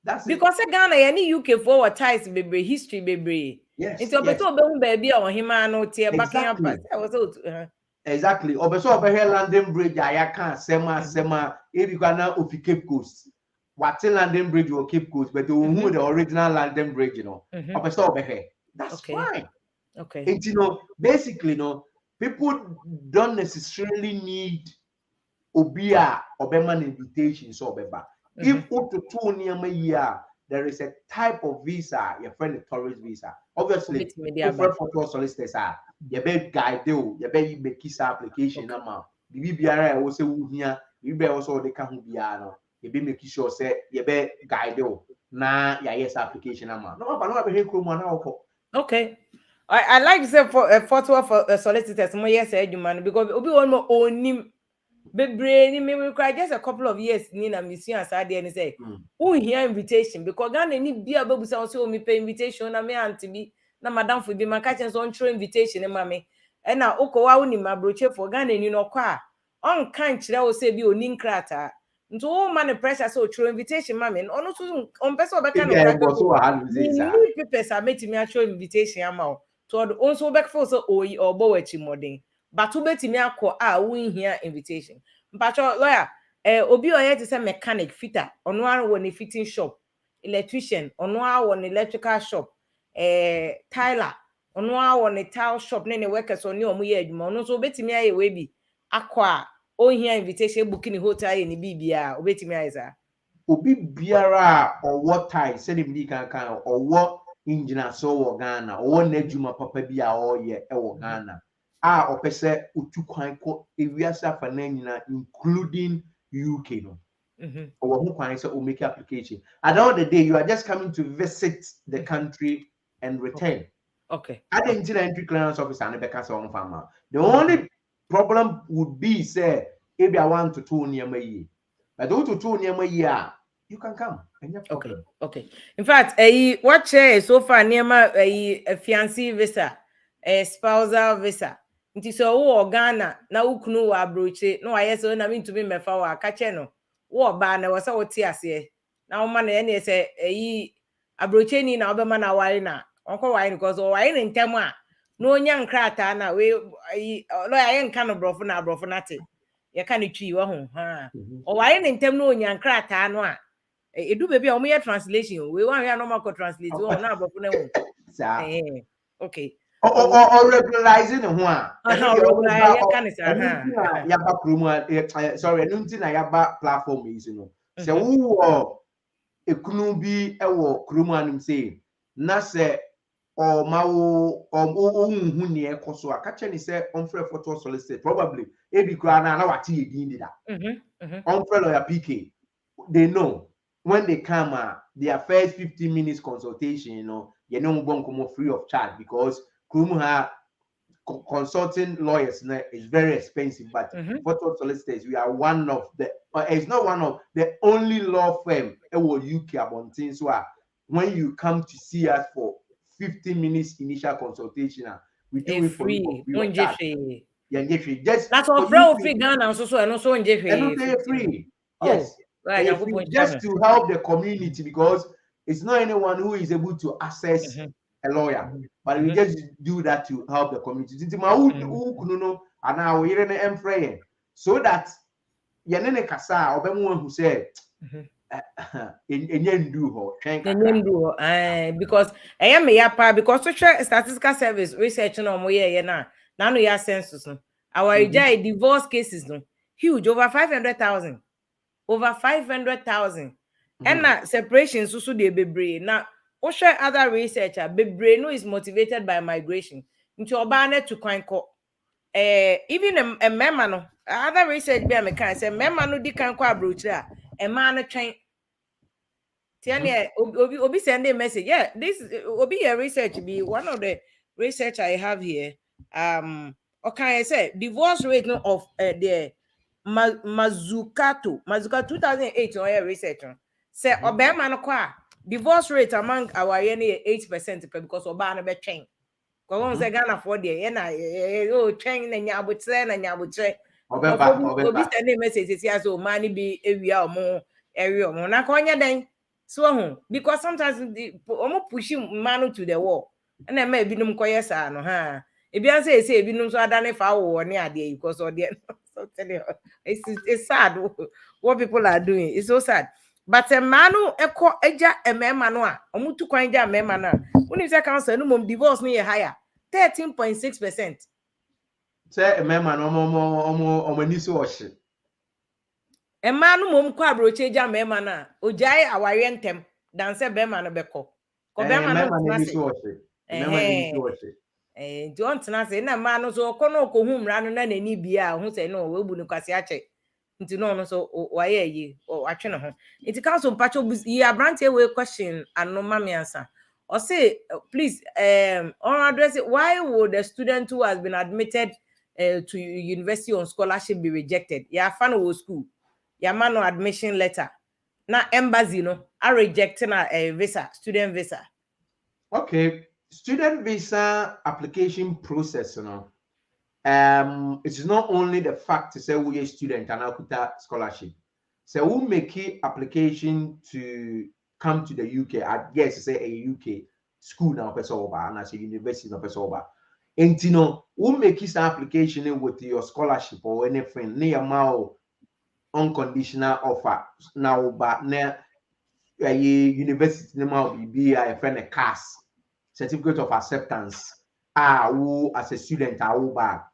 That's it.
because Ghana any UK forward ties baby history baby
Yes,
into a
yes.
better baby or him no tear Buckingham Palace I was
Exactly. Or person obehwe London Bridge ayaka sema if you gonna ofi Cape Coast. What's London Bridge or Cape Coast, but who the original London Bridge, or person obehwe. That's
okay.
fine.
Okay.
And basically, people don't necessarily need obia obeman invitation so obeba. If to year, there is a type of visa, your friend a tourist visa. Obviously, different photo solicitors are your bed guide you make his application amount. The BBR also here, you be also the can be you be making sure say you be guide you na yes application amount. No, but no be here
okay. I like to say for a photo for solicitors more yes man because obi one more onim bebre ni me we cry just a couple of years ni na mission asade and say who hear invitation because Ghana ni bia bebusa so me pay invitation na me auntie bi na madam for bi man catch so on invitation ma me e na ukowa woni mabroche for Ghana ni no kwa on kan kire wo say bi oni nkrata nto wo man pressure so throw invitation ma me ono so on person obeka no kra ni papers are made me actual invitation ama to also back for so oyi obo wachi modern but betimi akọ a won hia invitation mpacho lawyer obi oye to say mechanic fitter ono ara won a fitting shop electrician ono ara won electrical shop tiler ono ara won a tile shop na workers oni omo ye adwuma ono so betimi aye we bi akọ a o hia invitation booking hotel ye ni bibia obetimi aye za
obi biara or what tie said him di kan or what engineer so wo Ghana or n'adwuma papa bi a o ye e wo Ghana a opese otu kwan ko ewiase afa na nyina including UK no or who kwan say o make application at the end of the day you are just coming to visit the country and return
okay
I didn't see the entry clearance officer and the on farmer the only problem would be say if I want to 2 near my but those to 2 near my year you can come and no problem.
Okay. In fact, what share so far near my a fiance visa, a spousal visa. Nti so wo Ghana na ukunu wa abroche no aye so na me to be mefa wa ka che no wo ba na wo se wo ti ase na wo ma na ye se abroche ni na obema na ware na onko ware because o ware ni ntem a no onya nkrata na we lo aye nka no brofo na brofo na te ye ka ni twi wo ho ha o ware ni ntem no onya nkrata no a edu baby o me translation we wan we normal co translate o na brofo na ho okay
or regularizing ho a eno de
regular
yaba promo sorry eno nti na yaba platform is se wo ekunu bi ewo kromu anum say na se o ma wo ohunhu ne ekoso a ka che ni se onfre photo solicit probably ebi kura na wate edin dida onfre lawyer PK they know when they come their first 15 minutes consultation you know bonkomo free of charge because kromu consulting lawyers is very expensive but photo solicitors we are one of the it's not one of the only law firm UK about things so when you come to see us for 15 minutes initial consultation we do it for
free
you for free of charge. Yeah, just
that's
for
all
you
free Ghana so and also
free. Yes. Free, just to help the community because it's not anyone who is able to access a lawyer, but we just do that to help the community. So that yenene kasa obemu who say
because I am a yapa because social statistical service research no mo ye na no ya census no our divorce cases no huge over 500,000 over 500,000 and na separation so dey bebre na o share other researcher bebre no is motivated by migration into oba na to kwan ko even a member no other research be me kan say member no di kan kwa abrochire a man no twen tiane obi send a message. Yeah, this obi a research be one of the research I have here. Okay, I say divorce rate no of the Mazukato 2008 on your research no. Say obema no kwa divorce rate among our year 8% because oba no be twen. Ko say Ghana for there ye na oh twen na nyabotre na nyabotre. Obi send a message say so man be ewia omo area omo na ko nya den so because sometimes the omo pushing man to the wall and then maybe num koye sa no ha e bia say ebi num so adane fa wo ne ade because of the so tell you it's sad what people are doing. It's so sad. But a man who echo eja a mema no a omo tu kwan ja mema na when you say council no mom divorce no higher 13.6%.
Say a mema no omo ni so ohye.
A man who mom kwa broche ja mema na ojai aware ntem dan se bema no beko ko bema no
Mema ni
ntena
so ohye. Mema ni so ohye.
nti on tena se na ma no so ko no ko hu mra no na nani bia hu se no we bu no kwase ache nti no so wa ye yi o atwe no ho nti council mpacho yi abrante we question anoma me answer or say please on address it, why would a student who has been admitted to university on scholarship be rejected? Ya fa no school ya ma no admission letter na embassy no are rejecting a visa, student visa.
Okay, student visa application process, you know. It's not only the fact to say we are student and akuta scholarship. So we make application to come to the UK. I guess say a UK school now person over and as a university now person over. And you know, we make this application with your scholarship or anything near my unconditional offer now, but now a university now be a friend a CAS certificate of acceptance. Who as a student are back.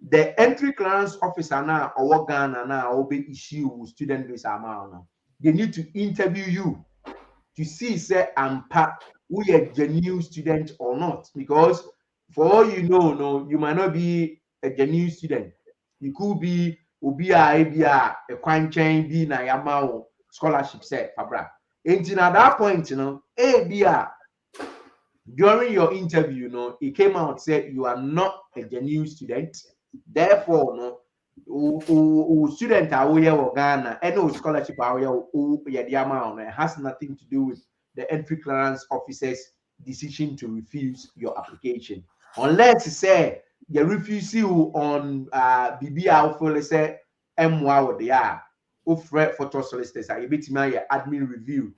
The entry clearance officer now or Ghana now will be issue student visa amount. They need to interview you to see say we a genuine student or not. Because for all you know, no, you might not be a genuine student. You could be a quine chain be na yamao scholarship set fabra. And at that point, you know, during your interview, you know, it came out said you are not a genuine student. Therefore, no, student are we Ghana, and scholarship are the amount. It has nothing to do with the entry clearance officer's decision to refuse your application. Unless say you refuse you on BBI for say MWA they are photo solicitors, you bet me admin review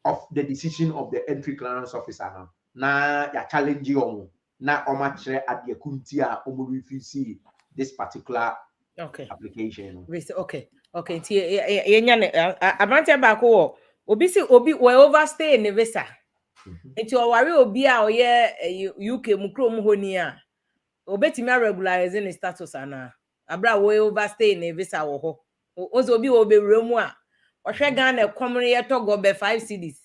of the decision of the entry clearance officer now. Na ya challenge you na omachre at the kuntia refuse this particular application.
Okay. Ti yenya ne abante ba ko wo obi si obi we overstay ne visa. Nti o ware obi a oye UK mu krom honi a obetimi regularize ne status ana abra we overstay ne visa wo ho. Ozo obi wo bewura mu a ohwe Ghana komre ye togo be 5 cedis.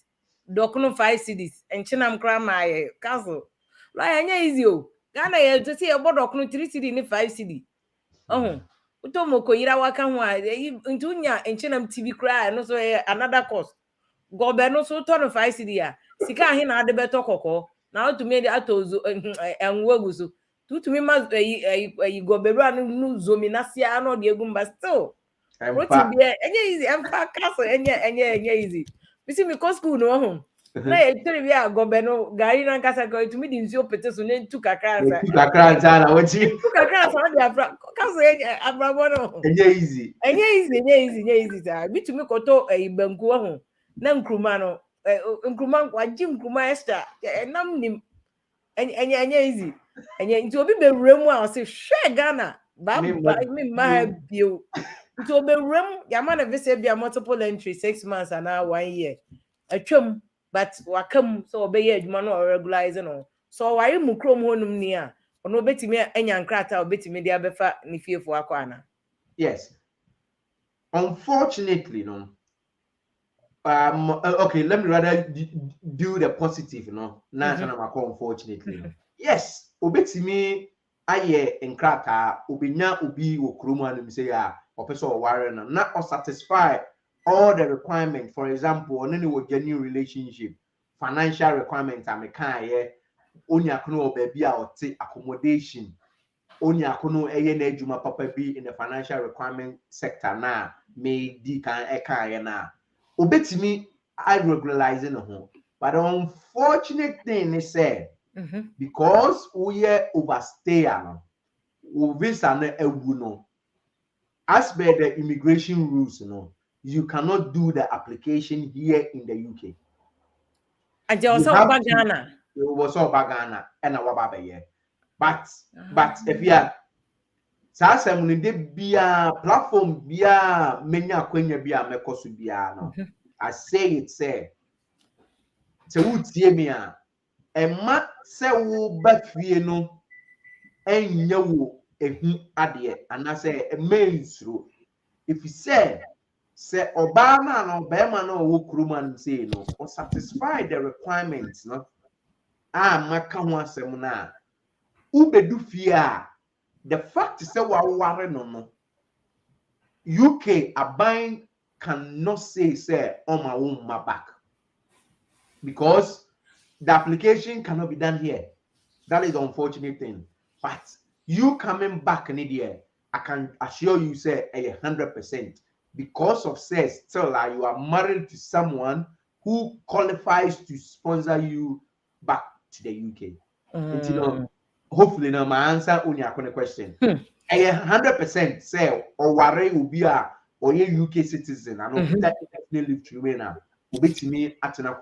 Dokno 5 cedis enchinam kra my castle. La yenya easy o. Ghana ye to see e bodokno 3 cedi ni 5 cedi. Utomoko yira waka ho a ntunya enchinam TV cry no so another cost. Gobe no so turn 5 cedi a sika ahe na ade beto kokko na otumi de atozo enwagu so tutumi ma goberu anu nu zomi na sia no de egumba still roti bi enye easy empa kaso enye easy bisi mi ko school no ho na e tori bi a gobe no gari na nkasa ko itumi di nsi opete so ne ntu kakra
na wati
ntu kakra so de afra kaso abrabo no
enye easy
ta bitumi koto banku ho na nkruma no nkruma waji nkruma extra enam nim enye easy enye nti obi bewura mu a o se hwe Ghana ba mi ma bio nti obewura mu ya ma na visa bia multiple entry 6 months and 1 year atwam but wakam so obeye adwuma no regularize no so wari mu krom honum ni a ono betimi anya nkrata obetimi dia befa ni fiefo akwa ana.
Yes, unfortunately no. Okay, let me rather do the positive, you know. Unfortunately, no. Yes, obetimi aye nkrata obinya obi wo kromu anum say ya opeso oware na o satisfy all the requirements. For example, on any genuine relationship, financial requirements amekaye only akono baby a ote accommodation only akono eye na adwuma papa bi in the financial requirement sector na may di kan ekaye na obetimi I regularizing ho. But the unfortunate thing is say because we overstay we visa na ewu no as per the immigration rules you cannot do the application here in the UK.
And you also Ghana.
You also Ghana and a wabaye. But if you are Sasem de bia platform bia menya kwenya bia mekoso bia no. I say it say wotie me a emma se wo ba fie no enya wo ehu ade anase emensuro if you say Obama no Obama no wo kruman say no or satisfy the requirements no maka ho asem na ubedu fie a the fact say wa ware no UK aban cannot say on my own my back because the application cannot be done here. That is the unfortunate thing. But you coming back in India, I can assure you, say 100%. Because of says still you are married to someone who qualifies to sponsor you back to the UK. And, you know, hopefully now my answer on your question. 100% say or worry will be or UK citizen. I know that definitely live to remain now. Will be to me at an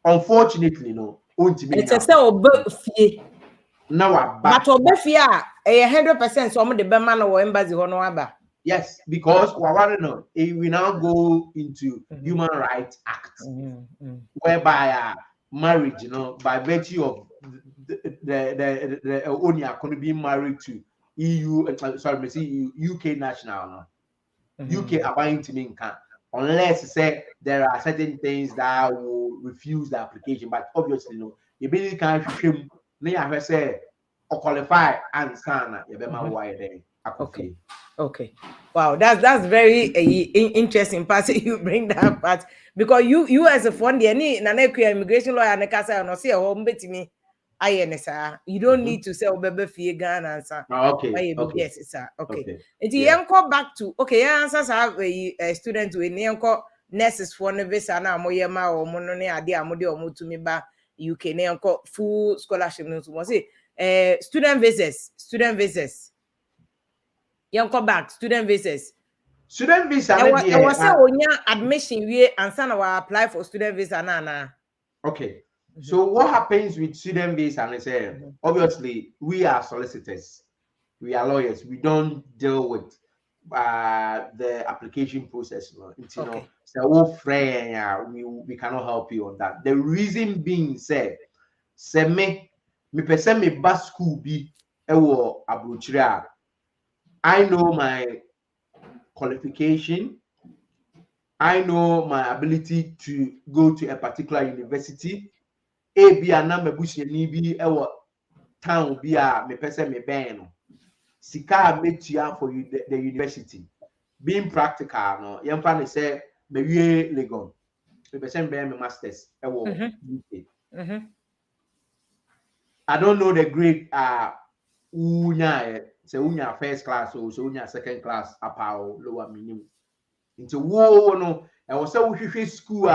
unfortunately, no.
It's a say
now,
but obefia 100% so the bema no embassy hono aba.
Yes, because we now go into Human Rights Act, whereby marriage, by virtue of the only going to be married to UK national, UK abiding to me unless say there are certain things that will refuse the application, but obviously you really can't shame. Now say or qualify and sana
Okay. Okay. Wow, that's very interesting part. You bring that part because you as a fund immigration lawyer and no say home me. You don't need to say baby fee Ghana answer.
Okay.
Yes, sir. Okay. And you come back to answers have a student with neanko nurses for no visa na moyema or monone ade amode or mutumi ba UK neanko full scholarship no say student visas. Yanko back student visas.
Student visa.
I was say admission we and son will apply for student visa na.
Okay. So what happens with student visa? And say obviously we are solicitors, we are lawyers. We don't deal with the application process. You know, so we cannot help you on that. The reason being said, me person me bas school be ewo abrochira. I know my qualification. I know my ability to go to a particular university. Be a number bushini be a town be a me person me ben. Sika metia for you the university. Being practical, no. Young family say me we Legon. Me person ben me masters. UK. I don't know the grade unya say unya first class or so unya second class upper lower minimum. Into wo no e wo say wo hwehwe school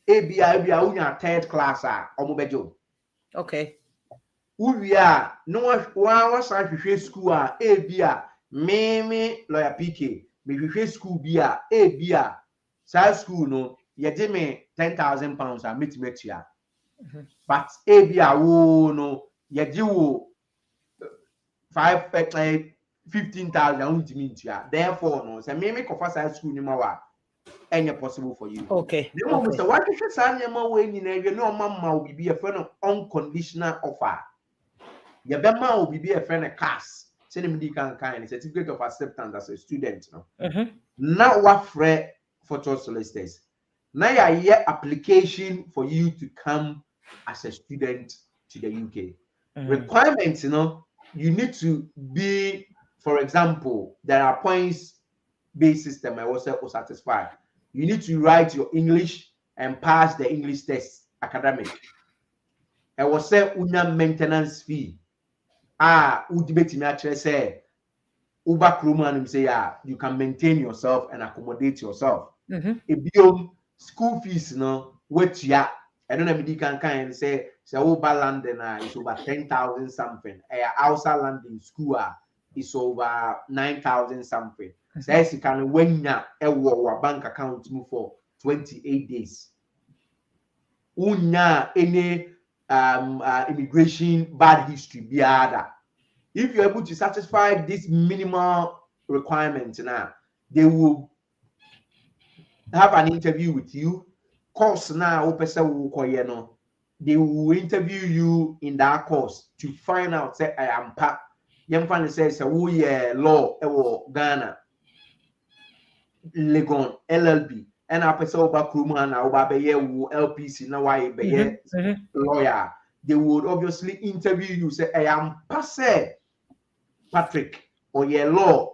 ebia unya third class omobejo.
Okay.
Uwia no wa san hwehwe school ebia me lawyer PK me hwehwe school bia ebia sa school no ye de me £10,000 metia. But ebia wo no ye de wo 15,000 untimintia. Therefore no say me kofa sa school ni ma wa any possible for you.
Okay.
So what you should say no mama will be a friend of unconditional offer. Your bema will be a friend of class. Send me kind certificate of acceptance as a student. Now what friend photo solicitors. Now your application for you to come as a student to the UK. Requirements, you need to be, for example, there are points-based system I was satisfied. You need to write your English and pass the English test academic. I was say unya maintenance fee. Would bet me actually say Uber crewman say you can maintain yourself and accommodate yourself. Ebiom school fees no what ya. I don't know if you can kind say Uber London is over 10,000 something. Outside London school is over 9,000 something. Says you can when ya a bank account move for 28 days. Unya any immigration bad history biada. If you're able to satisfy this minimal requirement now, they will have an interview with you. Course now, they will interview you in that course to find out say I am part. Young fan says who law Ghana Legon LLB and I person over Kruma na over be LPC now why be lawyer. They would obviously interview you say I am passe Patrick or law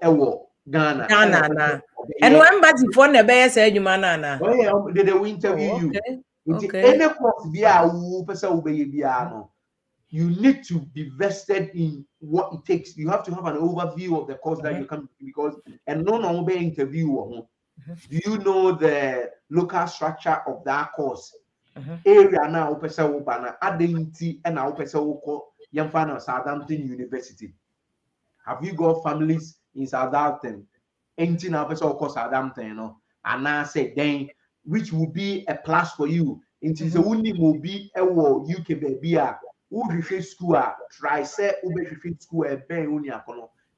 Ghana
na. And one body for the best na.
Oh yeah, they will interview you. Any course you need to be vested in what it takes. You have to have an overview of the course that you come because and no be interview. Do you know the local structure of that course? Area now Adenti and now Southampton University. Have you got families in Southampton? Anything now Southampton, you know? And I say then which will be a plus for you. It is only will be a UK baby. Who refuse school? Try say who refuse school a ben unia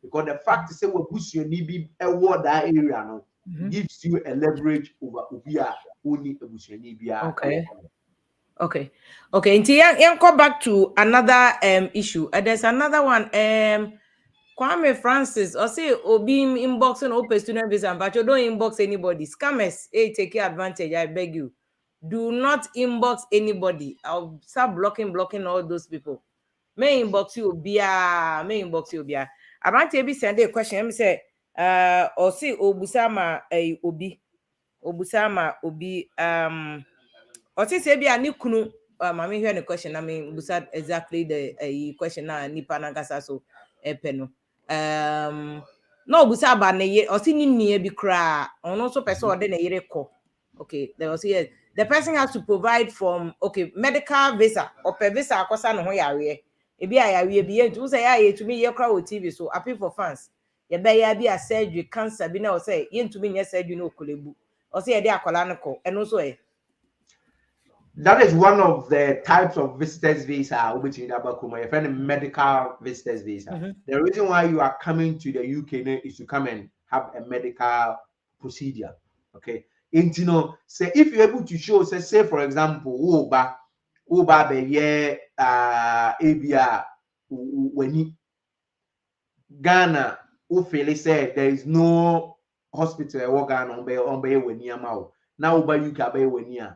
because the fact is say we push your be a word that area no gives you a leverage over ubia only a bush
Okay. Until go back to another issue. There's another one. Kwame Francis, or say Obi inboxing open student visa, but you don't inbox anybody. Scammers, take advantage. I beg you. Do not inbox anybody. I'll start blocking all those people. May inbox you, Bia. About to be send a question. Let me say, or see Obusama Obi. Or say be a new kunu. Mami hear the question. I mean, Busa exactly the question now. Nipa nagasa so epeno. No Busa ba ne ye. Or see ni be cry. On also person or then a yere ko. Okay, there was here. The person has to provide from medical visa or per visa akosa no ho yare. Ebi ayare bi entu say ya to me ye kra o TV so appeal for fans. Ye be ya bi a surgery cancer bi na o say ye ntumi nye surgery no kolebu. O say ye dey akola no ko. And also
that is one of the types of visitors visa which in Abakuma, your friend medical visitors visa. The reason why you are coming to the UK is to come and have a medical procedure. Okay. And say if you're able to show, say for example, Uba be ABR when Ghana Ufele said there is no hospital Ghana on be when now Uba UK be when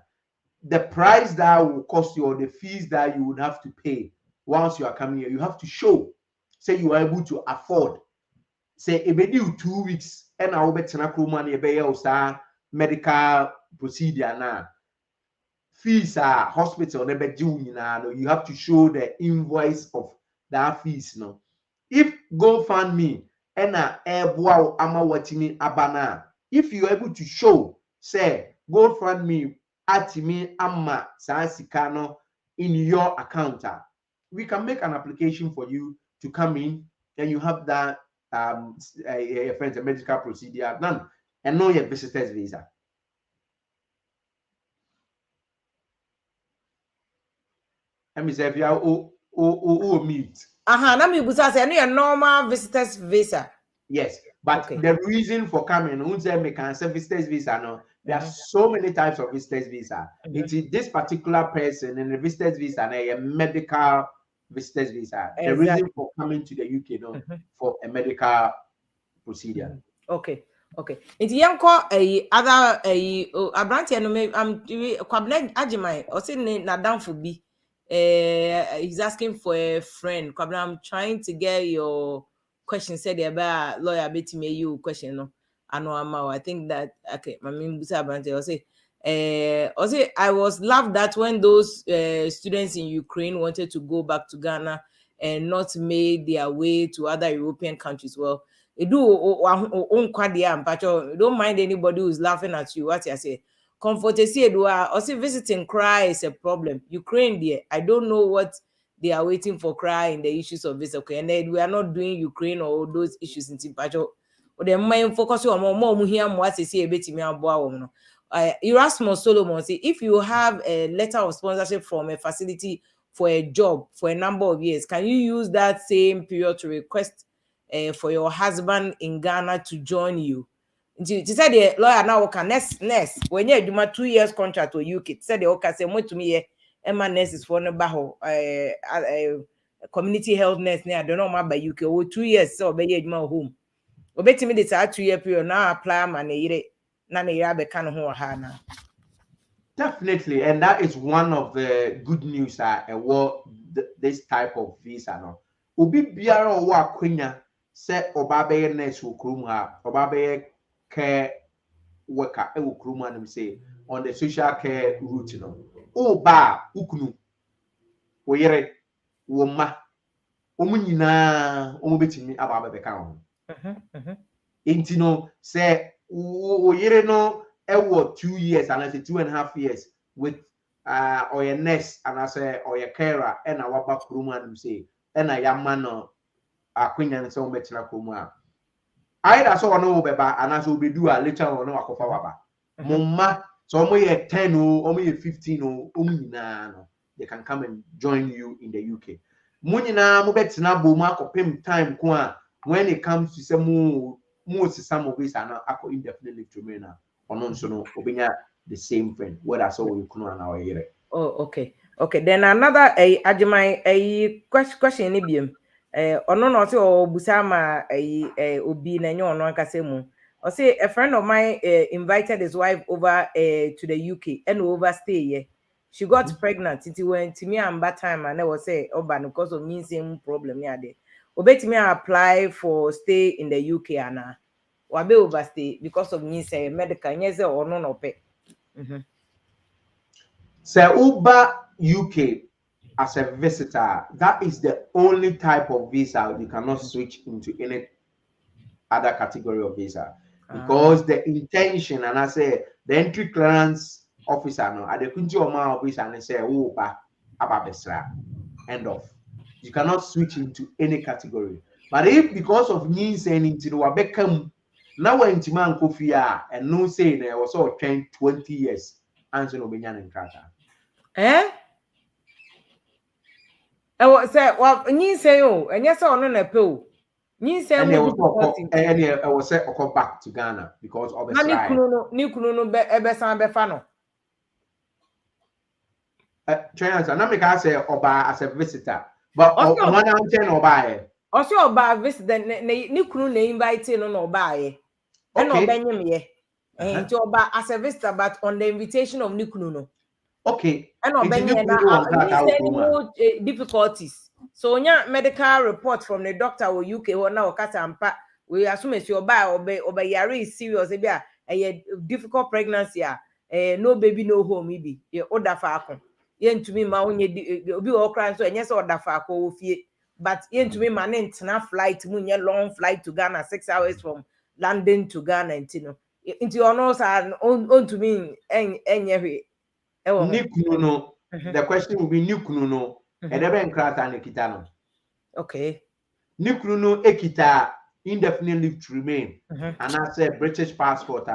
the price that will cost you or the fees that you would have to pay once you are coming here, you have to show, say you are able to afford. Say it may do 2 weeks and I will bet money a medical procedure now. Fees are hospital never do you have to show the invoice of that fees. No, if GoFundMe and wow ama watching abana, if you are able to show, say GoFundMe at me amma sasikano in your account, we can make an application for you to come in and you have that a medical procedure done and know your visitor's visa. Let me say if you are meet.
Now me busa say no normal visitors visa.
Yes, but the reason for coming, who say me can say visitors visa no. There are so many types of visitors visa. It is this particular person in the visitors visa and a medical visitors visa. The reason for coming to the UK no for a medical procedure.
Okay. It's yanko other Abranti no me kwabna agimai o say na down for bi He's asking for a friend. I'm trying to get your question. Said about lawyer bit me you question no. I know I think that okay. My main I'll say. I was laughed at when those students in Ukraine wanted to go back to Ghana and not made their way to other European countries. Well, you don't mind anybody who's laughing at you. What I say? Comfort also visiting cry is a problem. Ukraine there, I don't know what they are waiting for cry in the issues of visa. Okay, and then we are not doing Ukraine or those issues in Timpacho. Or the main focus on more here what they say about me. Erasmus Solomon say if you have a letter of sponsorship from a facility for a job for a number of years, can you use that same period to request for your husband in Ghana to join you? She said the lawyer now can nurse when you do my 2 years contract to UK. Said the okay say mo to me here Emma nurses for no baho community health nurse near I don't know by UK or 2 years so be my home. Obetimi de saa 2 year period now apply ma na yire na na yire abeka no ho ha na.
Definitely, and that is one of the good news what this type of visa no. Obi biara owo akwanya se oba be nurse wo krum ha, oba be care worker e wo krum anum say on the social care route no. O ba ukunu wo yere wo ma omu nyina omu betimi aba be ka ho. Enti no say wo yere no ewo 2 years and I say 2.5 years with or your nurse and I say or your carer and our back room and say and I am man akwenya and so betina kuma either so no beba and as we do a later on no akofa waba mumma so omo ye 10 o omo ye 15 o nyina no they can come and join you in the UK mu nyina mo betina bo mu akopem time ko a when it comes to say mu some of this are ako indefinite leave to remain ono nso no obenya the same friend whether so you kunu na oyere.
Oh, okay. Okay, then another ajimai question ni biem. Ono no say obusa ma obi na nyo ono ankase mu. O say a friend of mine invited his wife over to the UK and overstay here. She got pregnant. It went to me and bad time and I was say oba because of me same problem ya there. Obet me apply for stay in the UK ana. Wabe overstay because of me say medical nyeze or no pay.
So Uber UK as a visitor, that is the only type of visa you cannot switch into any other category of visa because the intention and I say the entry clearance officer no at the country of my office and they say Uber ababesra end of. You cannot switch into any category. But if because of me saying into the become now when man kofia and no saying I was all 20 years answer no benyan and krata.
Say wa nyi say o enye say ono na pe o nyi say
And
mu
there was
difficulty
and I was say come back to Ghana because of
na
a
ni kunu no be ebe san be fa no
China na make I say oba as a visitor but one answer oba
also oba visit ni kunu na invite no na oba ye e na oba nyem ye nti oba as a visitor but on the invitation of ni kunu no.
Okay.
And no difficulties. So onya medical report from the doctor or UK or now katampa we assume it's your buy or yare is serious a difficult pregnancy no baby no home maybe ye order fa yen to me ma onye obi o cry so enye so order fa ko ofie but yen to me ma na flight mu nye long flight to Ghana 6 hours from London to Ghana into ono sa on to me enye hwe.
Nikuno, the question will be Nikuno, and even Krata Nikitano.
Okay.
Nikuno Ekita indefinite leave to remain, and I say British passport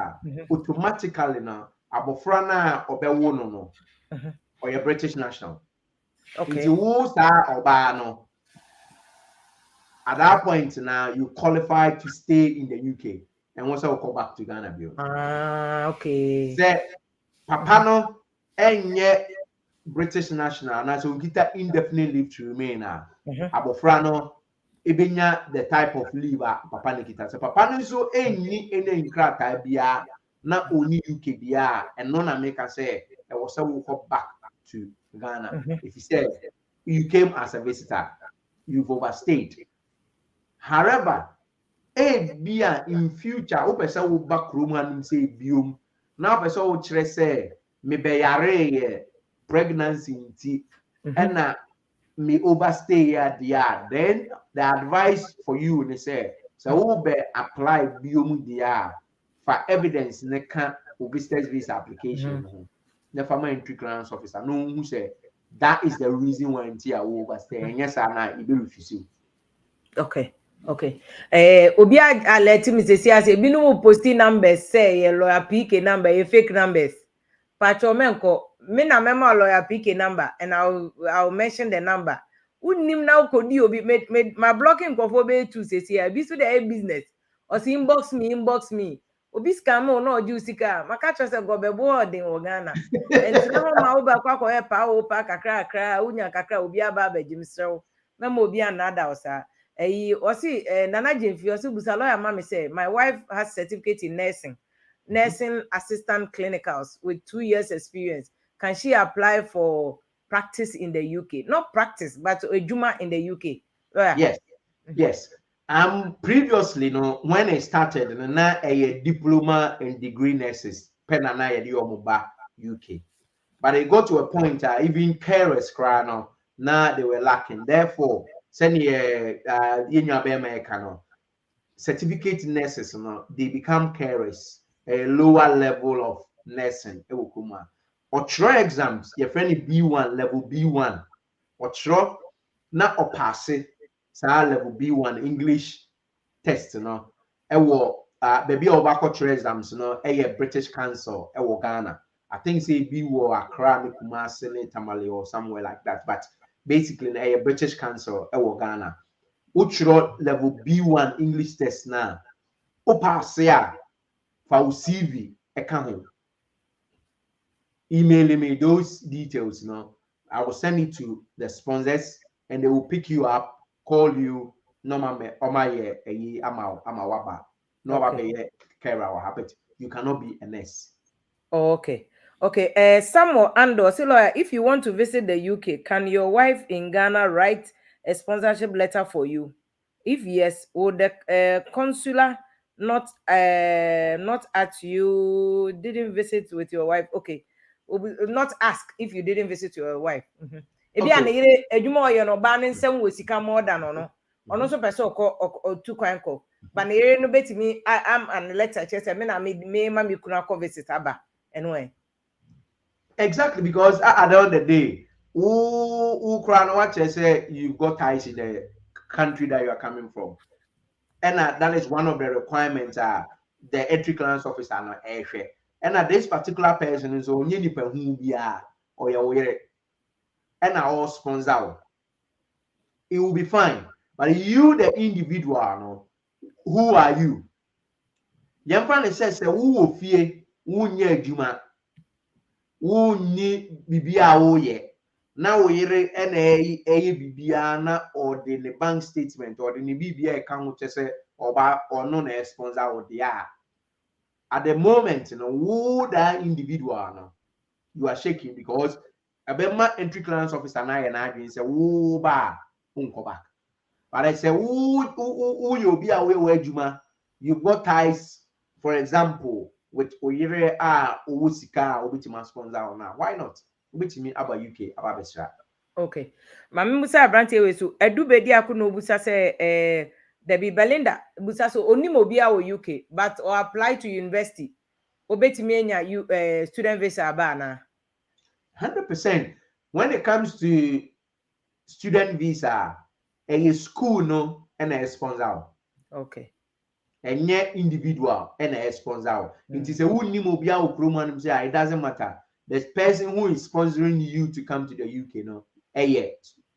automatically now, Abofrana or Bewono or your British national.
Okay.
If you or Bano, at that point now you qualify to stay in the UK and once I will come back to Ghana.
Okay.
Say Papano and yet British national and as we get indefinite leave to remain abofrano ebenya the type of leave papa nikita so papa no so enyi ene nkrata bia na oni UK bia and no na make say e was say we go back to Ghana.
Mhm.
If you say you came as a visitor, you've overstayed. However, in future, o pese wo ba krom hanim say biom. Now pese wo kire say me be yare pregnancy nti
Mhm.
and me overstay there. Then the advice for you is say so wo be apply biom there for evidence ne can visitor's visa application
Mhm.
no. The farmer entry clearance officer no who say that is the reason why nti overstay. And yes, na e be refuse you.
Okay. Okay. Obi alert me say say ebinom posting numbers say your lawyer PK number, your fake numbers. Pacho menko, me na memo lawyer PK number and I'll mention the number. Unim na ukodi obi my blocking kofo be to say say bi so the business. Or see inbox me. Obi scam o no oju sika. Maka cho say go be boarding o Ghana. Enti na ma oba kwa ko e pa o pa kakra unya kakra obi aba ba jimsrew. Memo obi anada osa. Osi Nana Jemfi osi busa lawyer mama say my wife has certificate in nursing assistant clinicals with 2 years experience. Can she apply for practice in the UK? Not practice, but a juma in the UK. Lawyer.
Yes. Yes. Previously, no, when I started, na a diploma and degree nurses, pen na yedi omuba UK. But it got to a point, even carers cry now, now they were lacking. Therefore, send ye in your American certificate nurses, no, they become carers, a lower level of nursing. Or try exams, your friend B1, level B1, or try na or pass it, level B1 English test, no, baby or back exams, no, British Council, Ghana. I think say be war Accra, Kumasi, Tamale or somewhere like that. But basically, a British Council, Ghana. Uchro level B1 English test now. O pass ya for CV account. Email me those details now. I will send it to the sponsors and they will pick you up, call you. No mama, omaye, ama waba. No
Okay.
wabe kera or habit. You cannot be a nurse.
Oh, okay. Okay. Samuel Ando, say lawyer, if you want to visit the UK, can your wife in Ghana write a sponsorship letter for you? If yes, would the consular not at you didn't visit with your wife? Okay. Not ask if you didn't visit your wife. Mhm. Ebi a na
Okay.
yere adwuma oye no ba ne nsem wo sika more than ono. Ono so pese otu kwan ko. Ba na yere no betimi am an letter che say me na me ma me kuna ko visit aba. Anyway.
Exactly, because at the end of the day, who crown what you say you've got ties in the country that you are coming from. And that is one of the requirements the entry clearance officer no share. And this particular person is only nipa who be or your and all sponsor. It will be fine. But you, the individual, no, who are you? Yamfan says, who will fear, who near Juma, who need Bibia oye. Now we and a Bibia or the bank statement or the BBA account or non sponsor or the at the moment, who that individual, you are shaking because a Bema entry clearance officer and I say, who ba, unko back. But I say, who you'll be away where Juma, you've got ties, for example, with Oyere Owusika, Obitima sponsor now. Why not? Obitimi about UK, about Besra.
Okay. Mami Musa Abrante we so edu bedi akuno busa say Debbie Belinda busa so onim obi a wo UK but or apply to university. Obetimi enya you student visa aba na.
100%. When it comes to student visa, a school no and a sponsor.
Okay.
Enye individual and a sponsor. It is a who nimobia ukruman say it doesn't matter. The person who is sponsoring you to come to the UK, no,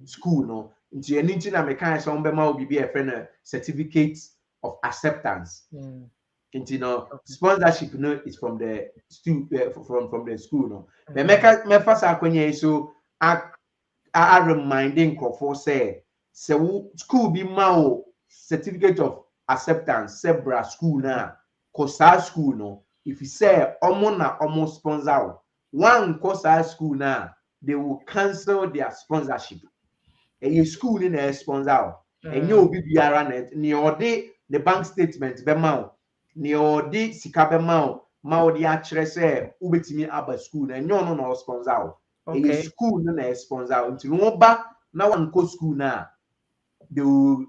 school, no. Into anything I can some will be a friend certificate of acceptance.
Mm.
Into no
Okay.
sponsorship, no, is from the from the school, no. But me first so I reminding for say school be mao certificate of acceptance sebra school na kosa school no if you say omo na omo sponsor one kosa school na they will cancel their sponsorship. A school in a sponsor, and you'll be biara near the bank statement, Bemau, near the Sika Bemau, Mao the actress, Ubitimi Abba school, and no sponsor. A school in a sponsor until no back now one co school now. They will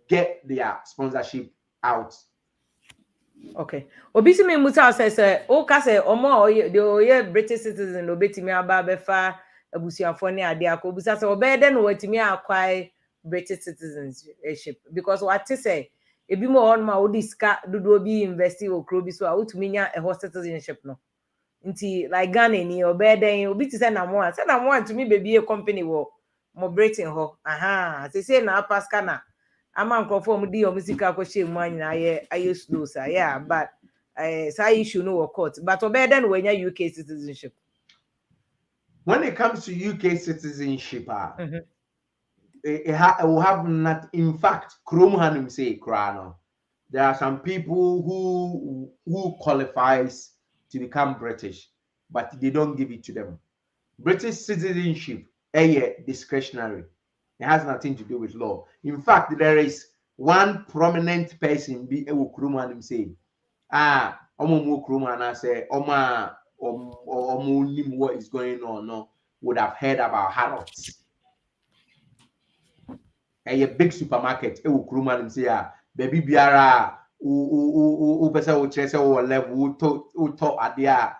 get their sponsorship out.
Okay. Obisimi Musa says, "O kase omo the British citizen obetimi aba befa abusuafo ne ade akobusa say obede no watimi acquire British citizenship because what say ebi mo on ma odi ska dodo bi invest okro bi so a utumi nya a citizenship no. Nti like Ghana ni obede obi ti say na mo to me baby a company wo mo Britain ho. Aha, say na paska na ama nkrofo di omusika akwohye mu anyina aye slow sa yeah but say issue no work court but obede no wenya UK citizenship.
When it comes to UK citizenship, it will have not. In fact, Chrome Hanum say Krano. There are some people who qualifies to become British, but they don't give it to them. British citizenship, discretionary. It has nothing to do with law. In fact, there is one prominent person be Chrome Hanum say, Omo Chrome Hanum say, Oma what is going on? No, would have heard about Harrods. A big supermarket Kuruma say baby biara o pesa o chese o level o to adea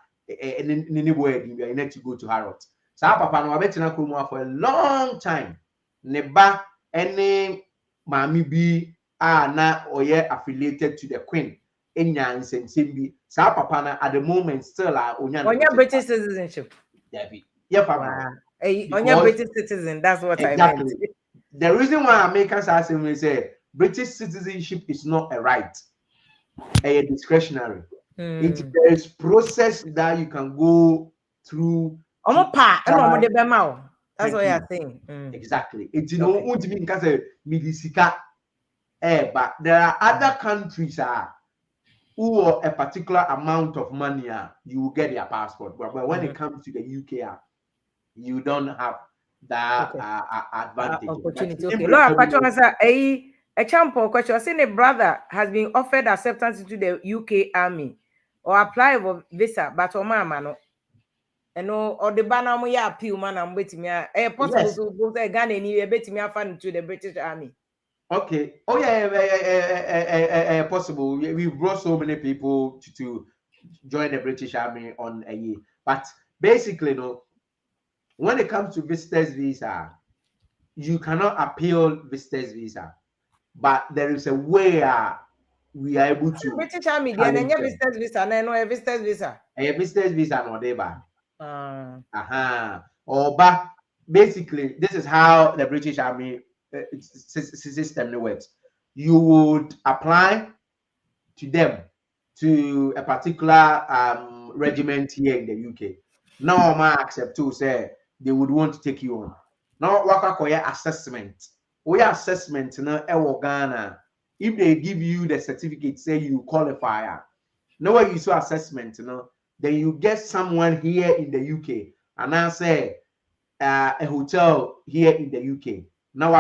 ni boy you need to go to Harrods. Sa papa no abetina Kuruma for a long time. Ne ba any mami bi na oye affiliated to the queen enya nsensem bi. Sa papa na at the moment still onya
British citizenship.
Debbie. Yeah,
wow. Onya British citizen, that's what
exactly.
I meant.
The reason why Americans are saying is British citizenship is not a right, a discretionary. There is process that you can go through.
That's what you're saying.
Exactly. It's what mean because midisika. But there are other countries who are a particular amount of money, you will get your passport. But when it comes to the UK, you don't have that advantage.
Opportunity. Okay. Laura Patricia, a champion question. Saying a brother has been offered acceptance into the UK army or apply for visa, but mama no. And no, or the banner mo ya appeal man I'm waiting me. Possible to go to Ghana and you bet me fan to the British army.
Okay. Oh yeah, possible. We've brought so many people to join the British Army on a year. But basically, no, when it comes to visitors visa, you cannot appeal visitors visa. But there is a way we are able to.
British Army, they are visitors visa, and I know a visitors visa.
A visitors visa no deba. Or but basically, this is how the British Army system works. You would apply to them to a particular regiment here in the UK. Now, I accept to say they would want to take you on. Now, what assessment? We assessment now, Ghana. If they give you the certificate, say you qualify. Now, you saw assessment, then you get someone here in the UK, and I say a hotel here in the UK. Now,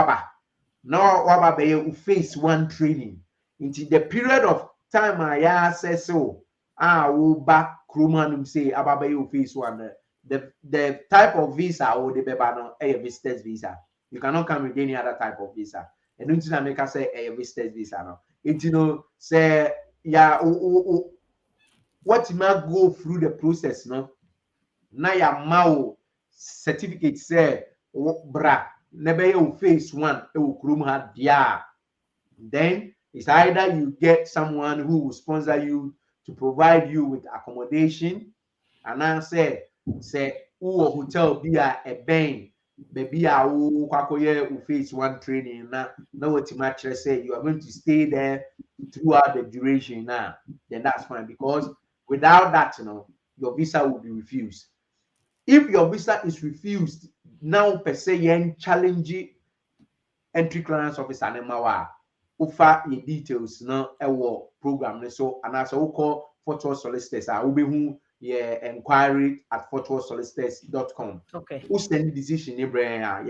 waba be phase 1 training. Into the period of time I say so, will back Krumanum say about phase 1. The type of visa or the bebano a visitor's visa. You cannot come with any other type of visa. And don't you make us say a visitor's visa now. It say what you might go through the process, no? Now your mao certificate say bra never phase 1 then it's either you get someone who will sponsor you to provide you with accommodation, and I say who hotel be a bang maybe phase 1 training now what you match say you are going to stay there throughout the duration now, then that's fine, because without that, your visa will be refused. If your visa is refused, now per se challenge entry clearance officer nemawa offer your details no program so and as call photo solicitors will be who yeah, inquiry@fortworthsolicitors.com.
Okay.
Who send decision in brain? Yeah,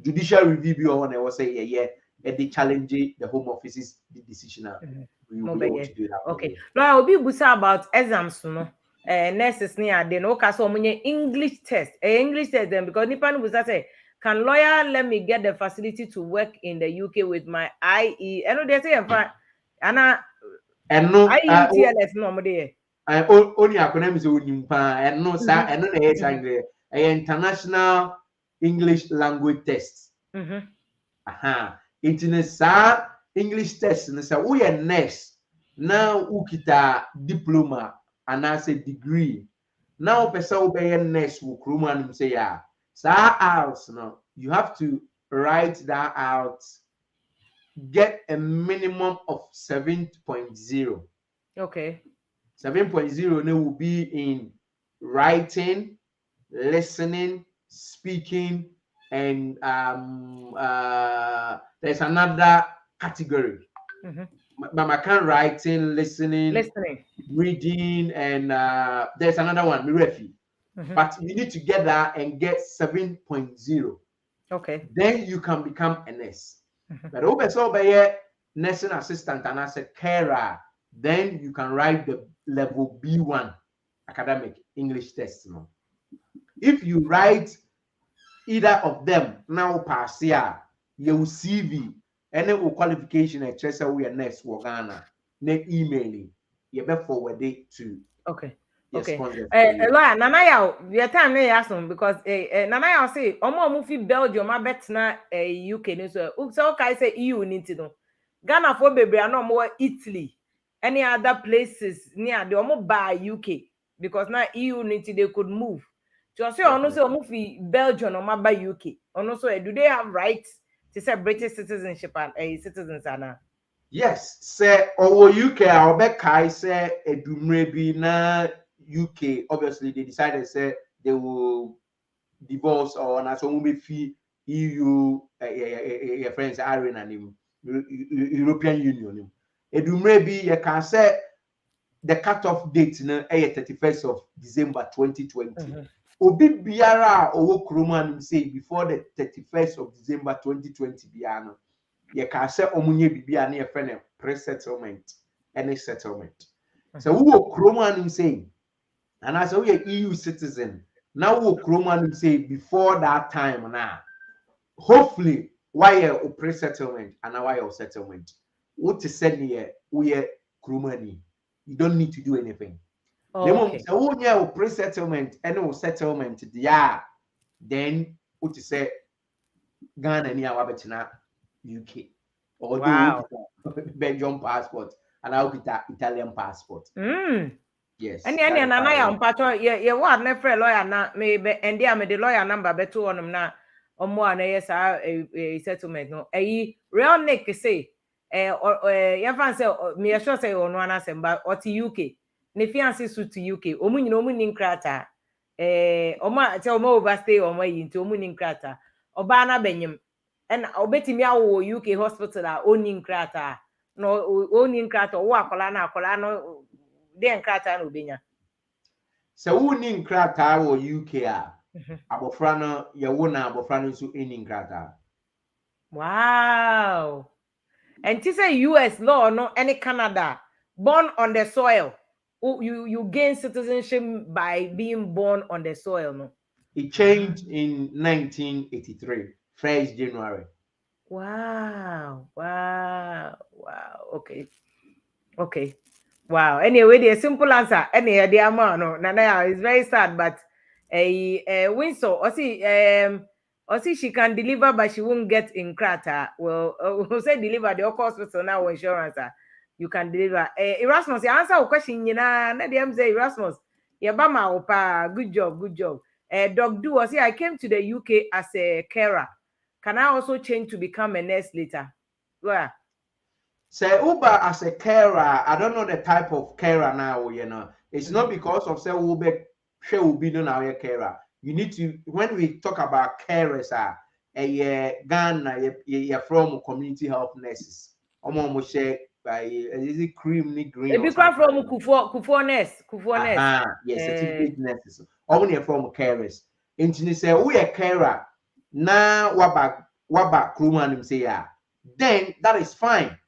judicial review on I was say yeah, they challenge the Home Office's decision. We will be able to do that.
Okay. No, Obi busa about exams, no. Nurses near they no cast English test. English test them because Nipan busa say, can lawyer let me get the facility to work in the UK with my IE? I know they say Anna
and no
IELTS no more there.
Only acronyms and no sir, and no international English language test. Aha. It sa English test and say we are next. Now ukita diploma and I say degree. Now person will be next will kruman say yeah. Sa out no. You have to write that out. Get a minimum of 7.0.
Okay.
7.0 will be in writing, listening, speaking, and there's another category. But I can't writing, listening, reading, and there's another one, Mirefi. But you need to get that and get 7.0.
Okay.
Then you can become a nurse. But also by nursing assistant and as a carer, then you can write the level B1 academic English test. No? If you write either of them, now pass here, your CV, any qualification at Chester we are next for Ghana, then emailing, you better forward it to
Okay. Lawyer, Nanaya, your time may ask them because Nanaya say, Omo movie Belgium, I bet na UK. So okay, say EU need to know. Ghana for baby, I know more Italy, any other places near the Omo by UK because now EU need to they could move. So say ono say movie Belgium or by UK. Ono so do they have rights to say British citizenship and citizens are
Yes, say our UK or say Edumrebi na UK. Obviously, they decided say they will divorce or na so we fee EU your friends are in an European Union. Edumrebi you can say the cutoff date na 31st of December 2020. Obi biara owo kroman say before the 31st of December 2020 biano. You can say omunye bibia na your friend pre-settlement any settlement. So who kroman say and as we are EU citizen now who kroman say before that time now hopefully why a pre-settlement and why a settlement what is said here we are kromani you don't need to do anything.
Okay.
So when you have pre-settlement and settlement yeah then what is say Ghana ni awabetina UK although Belgium passport and I will Italian passport. Yes.
And Nanaya pato ye what ne free lawyer na maybe and there me the lawyer number beto on na omo na yes a settlement no real Nick say your fan say me sure say ono na semba or to UK ne fiance suit to UK omu nyina omu nin krata omo tell omo overstay omo yi nti omu nin krata oba na benyim and obetimi awo UK hospital a onin krata no onin krata wo akola no den krata no benya.
So who nin krata wo UK a abofra no ye wo na abofra no so nin krata.
Wow. And to say US law no any Canada born on the soil. You gain citizenship by being born on the soil no.
It changed in 1983, 1st January.
Wow. Okay. Wow. Anyway, the simple answer. Any the amount no. Nana is very sad, but Winsor, or see she can deliver, but she won't get in krata. Well, who said deliver the hospital now insurance? You can deliver. Erasmus, you answer a question. You know, na them say Erasmus. Yeah, bama opa. Good job. Dog do was I came to the UK as a carer. Can I also change to become a nurse later? Where?
Say Uber as a carer, I don't know the type of carer now, you know. It's not because of say Uber she will be now a carer. You need to when we talk about carers Ghana you're from community health nurses. Omo share is it cream ni green or
Ebi kwa
something?
from Kufuor nurse.
Yes, certificate nurses. All when you're from carers. Into say we a carer. Na waba kruma nim say ya. Then that is fine.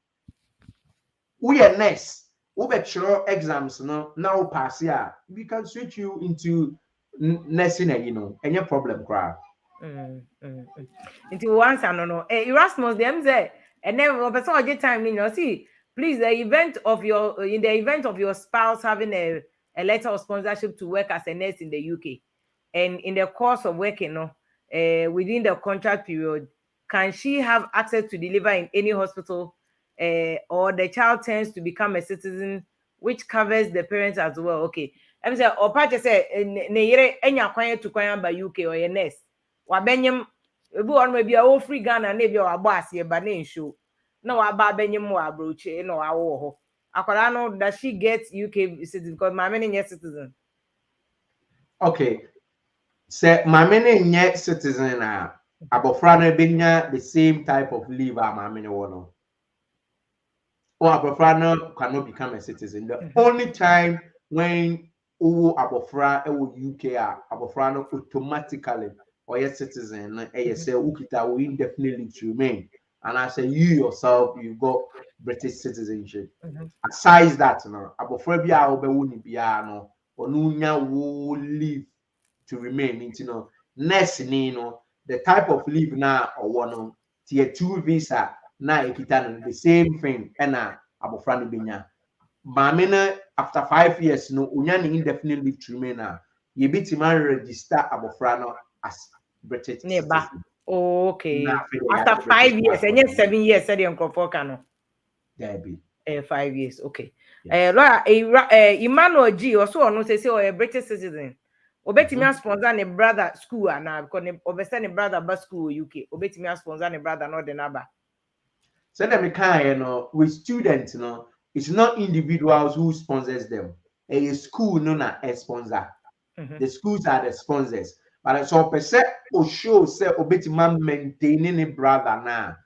We a nurse. We be sure exams no now pass ya. We can switch you into nursing, any problem cry.
Until once I don't know. Erasmus them say, and then person get time see. Please, in the event of your spouse having a letter of sponsorship to work as a nurse in the UK, and in the course of working, within the contract period, can she have access to deliver in any hospital, or the child turns to become a citizen, which covers the parents as well? Okay, I'm say, or part say, ne yere enya kwan to kwan by UK or a nurse. Wabenyem ebi on maybe a free Ghana na ebi o agba ase ba na nshow na waba benyem wa abroche na wawo ho akwara no does she get UK citizen because my many yes citizen.
Okay, say my many citizen abofra no benya the same type of leave my many one. Or abofra no cannot become a citizen. The only time when abofra UK abofra no automatically or yes citizen say ukita will indefinitely to remain. And I say you yourself you got British citizenship. Aside that no abofra bi a obewu ni bia no onunya will leave to remain into next the type of leave now or one tier 2 visa na ekita the same thing and abofra no benya maame after 5 years no unya ni indefinite leave to remain ye bitima register abofra no as British citizen.
Okay, after 5 years and yes 7 years said the Nkrofo no
there be
5 years. Okay,
yes.
Laura Emmanuel G also no say a British citizen obetimi sponsor ne brother school and because ne obese ne brother ba school UK obetimi sponsor ne brother no the number.
So let me with students it's not individuals who sponsors them. A school no na a sponsor. The schools are the sponsors. But so percent or show say obetimi maintaining a brother now.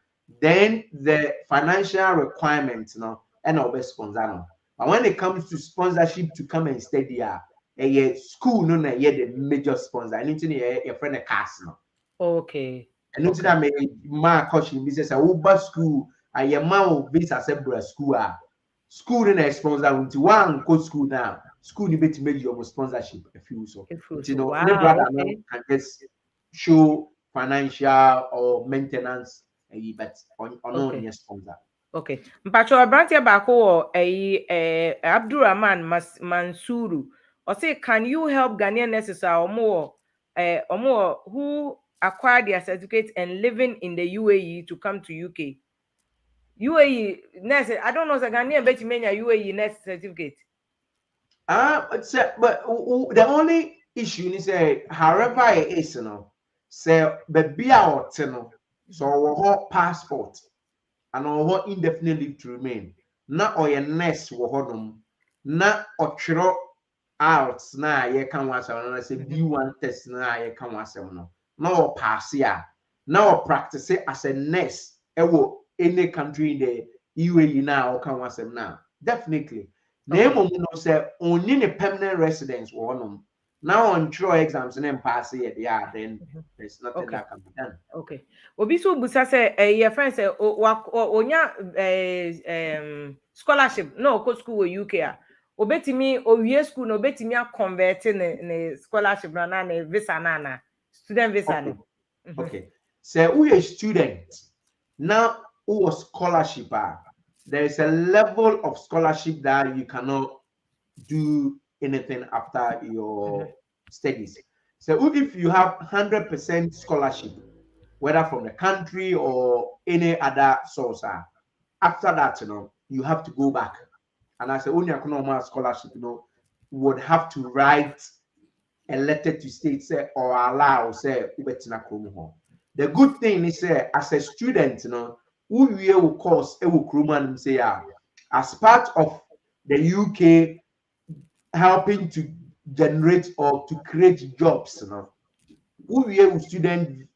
Then the financial requirements and obe sponsor no. But when it comes to sponsorship to come and study a school no na the major sponsor. I need to your friend a cast no.
Okay.
And okay. That may ma caution business a uber school a yama visa sebra school school in a sponsor into one co school now. School ni beti make your sponsorship a few so.
Wow,
any brother
okay.
can just show financial or maintenance but on okay. Sponsor.
Okay. Mpacho abrantia bako wo Abdurrahman Mansuru. Or say, can you help Ghanaian nurses or more who acquired their certificate and living in the UAE to come to UK? UAE nurse, I don't know, the Ghanaian bet many UAE nurse certificate.
But the only issue is however it is, say be out, so passport and our indefinite leave to remain. Na or your nurse wo na otwero out na ye kan wasem na say B1 test na ye kan wasem no. Na or pass ya. Na or practice as a nurse any country in the UAE now or kan wasem na. Definitely. Name no say only the permanent residence wo now on throw exams and then pass it then there's nothing that can be done.
Okay. Obi so busa say your friend say onya scholarship no go school in UK obetimi owie school no obetimi convert ne scholarship na visa na student visa
okay. Okay. So who is a student now who was scholarship there is a level of scholarship that you cannot do anything after your studies. So if you have 100% scholarship, whether from the country or any other source, after that, you have to go back. And as a only economic scholarship, would have to write a letter to state say or allow say ubetina kromo. The good thing is as a student, who will course Kruma say as part of the UK helping to generate or to create jobs, who will student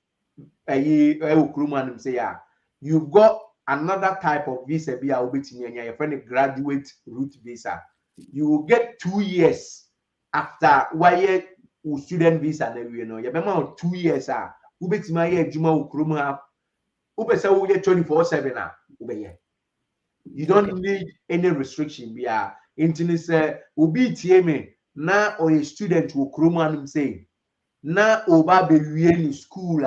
Kruma say you've got another type of visa be a your friend graduate route visa. You will get 2 years after why student visa na you know. You remember 2 years ubetimi aye adwuma ukrom ubesa wo 24/7 ubeye. You don't need any restriction be a intini say obi tie me na or a student ukrom anum say na oba be wie ni school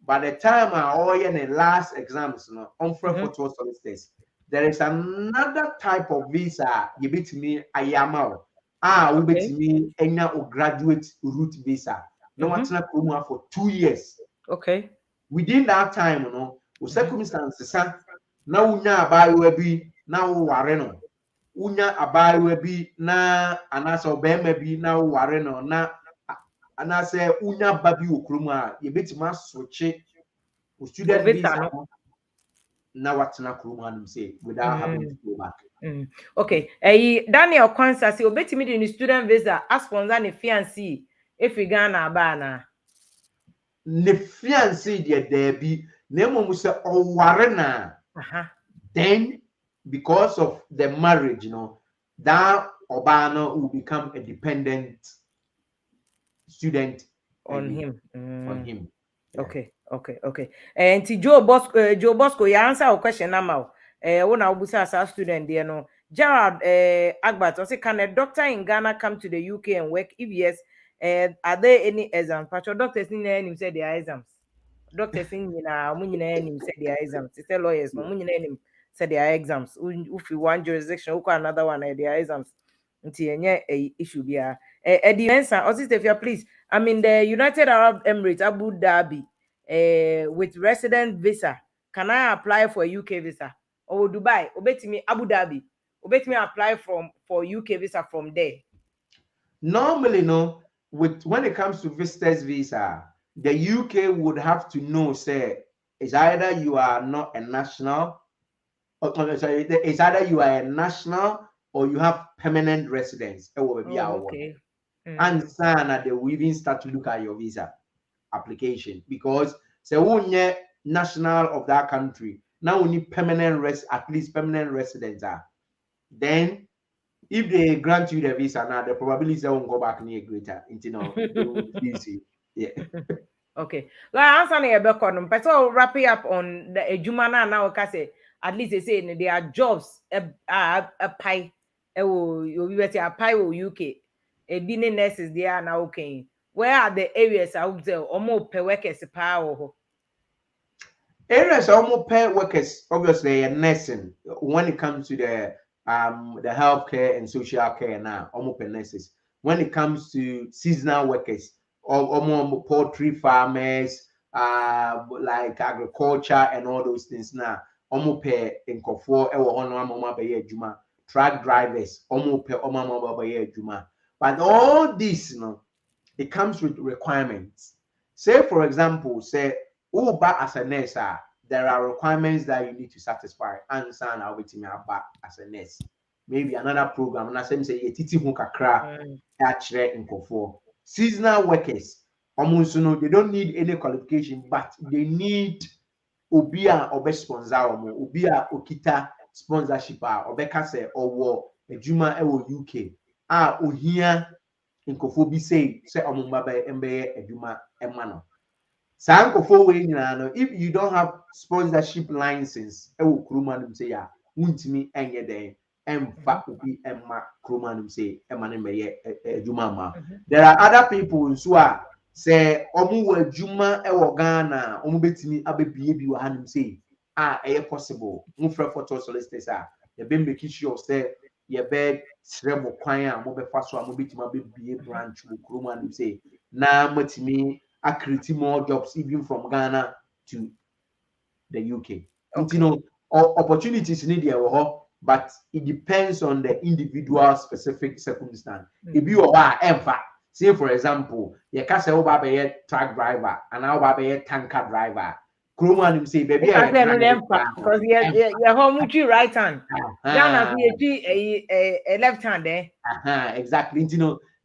by the time all the last exams on photo solicitors, there is another type of visa you beat me ayama we beat me enya or graduate route visa no what's not for 2 years.
Okay,
within that time circumstances now unya abayewa bi na wo ware no unya abayewa bi na anasa obema bi na wo ware no na anase unya babi okrum a ye betima switch student visa na watena krum anum say without having to go back.
Okay, Daniel Kwanza say obetimi the student visa as sponsor ne fiance if we Ghana bana
ne fiance there be na mom say oware na then because of the marriage that obano will become a dependent student
on him.
Yeah.
Okay. And Joe Bosco, you answer our question now. When I was a student, there no. Gerald Agbat, I say, can a doctor in Ghana come to the UK and work? If yes, are there any exams? But your doctors in there said their exams. Doctors in him said their exams. They say lawyers, no him said their exams. If you one jurisdiction, who another one their exams. Until any issue be Eddie Mensa, Osistefia, please. I'm in the United Arab Emirates, Abu Dhabi, with resident visa. Can I apply for a UK visa? Or Dubai? Obetimi Abu Dhabi. Obetimi apply for UK visa from there.
Normally, no, when it comes to visitors visa, the UK would have to know, say, it's either you are not a national, sorry, it's either you are a national or you have permanent residence.
Okay.
And they will even start to look at your visa application because say when national of that country now we need at least permanent residents then if they grant you the visa now the probability they won't go back near greater yeah.
Okay, like answer na ebe person wrap it up on the ejuma now say at least they say there are jobs a pie you bet a pie UK be nurses there now okay. Where are the areas out there more per workers power?
Areas almost per workers obviously nursing when it comes to the healthcare and social care now almost per nurses. When it comes to seasonal workers or more poultry farmers, like agriculture and all those things now almost per in truck drivers almost per but all this it comes with requirements. Say for example, say Uber as a nurse, there are requirements that you need to satisfy. And son, I'll be me back as a nurse. Maybe another program. And I say a titi hukakra actually in for seasonal workers. Almost they don't need any qualification, but they need obia or best sponsor obia okita sponsorship or bekase or a juma UK. Ohia in kofobi say omumba embe a juma emano. If you don't have sponsorship license, say ya me there are other people who are say juma Ghana betimi abebie say possible photo solicitors making sure say your bed sremo kwan a mo befa so a mo betimi abebie branch say na matimi creating more jobs even from Ghana to the UK. Okay. Opportunities need there, but it depends on the individual specific circumstance. If you are ever, say for example, you can say a truck driver and now a tanker driver. Kruman say, baby,
because you're home with you right hand. Ghana a left hand there.
Exactly.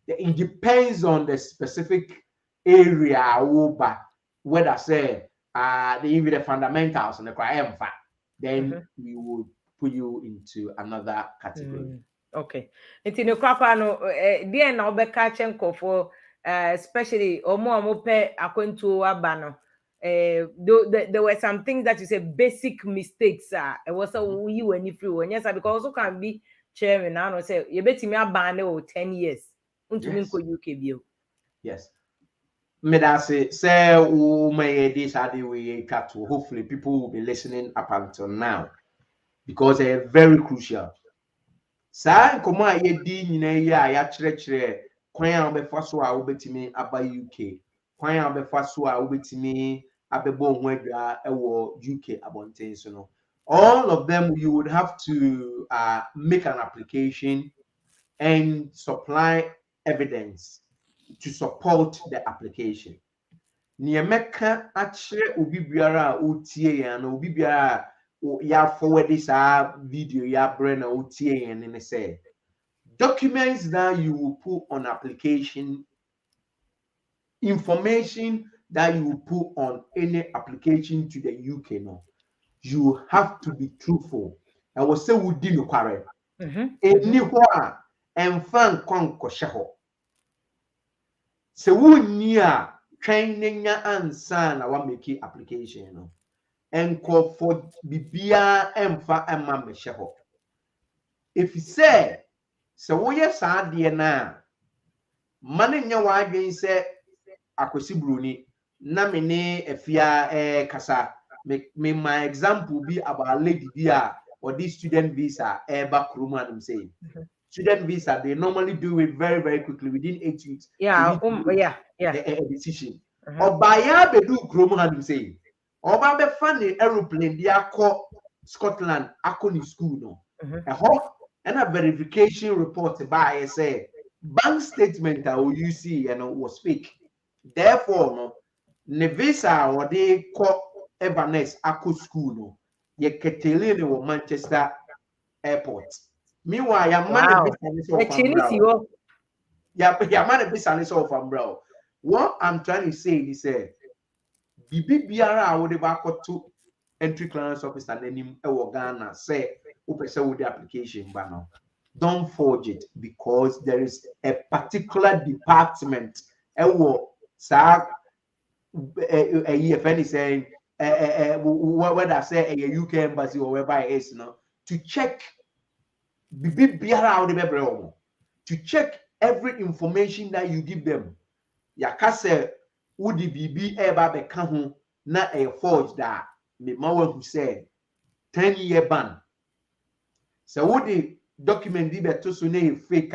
It depends on the specific area over whether say the fundamentals and the then we would put you into another category.
Okay. Nti ne kwakwa no deɛ na wobɛka kyɛ nkɔfo especially omo pɛ akwantuo aba no there were some things that you say basic mistakes it was you when you free one yes because also can be chairman now no say you betimi aba o 10 years untumi nko UK bio.
Yes. Medase say may this we cut to hopefully people will be listening up until now because they are very crucial. Sa nkomo a yedi nyina yi a ya kyerɛkyerɛ kwan a wobɛfa so a wobɛtumi aba UK, kwan a wobɛfa so a wobɛtumi abɛbɔ ho adwa ɛwɔ UK abɔnten so no. All of them you would have to make an application and supply evidence to support the application. Niemeka akyerɛ obi biara a otie ya na obi biara ya forward this video ya brand na otie ya ne say documents that you will put on application, information that you will put on any application to the UK no, you have to be truthful. I will say we did no kware. Anywhere and fan konkosheho. Se wunni a twɛn nya ansa na wa make application no enkɔfo bibia emfa ema mehyɛ hɔ efisɛ sɛ woyɛ saa deɛ na ma ne nya wadwen sɛ akwasi broni na me ne afia kasa me my example be about lady bi a or this student visa eba kurom anum say student visa, they normally do it very, very quickly within 8 weeks.
Yeah,
a decision. Or by ya be do Groman say, or by the funny aeroplane, they are called Scotland, Aconi school. No, a hawk and a verification report by say bank statement that you see and was fake. Therefore, no, ne visa or they call Everness Acco school. No, ye Catalina or Manchester Airport. Meanwhile, your man is off from bro. What I'm trying to say is Bibi Biara would have to entry clearance officer and him Ghana say open the application banner. Don't forge it because there is a particular department if any saying whether I say a UK embassy or wherever it is to check to check every information that you give them. Yakase would be eba beka ho na a forge that me mawa who said 10-year ban. So would the document be beto so na fake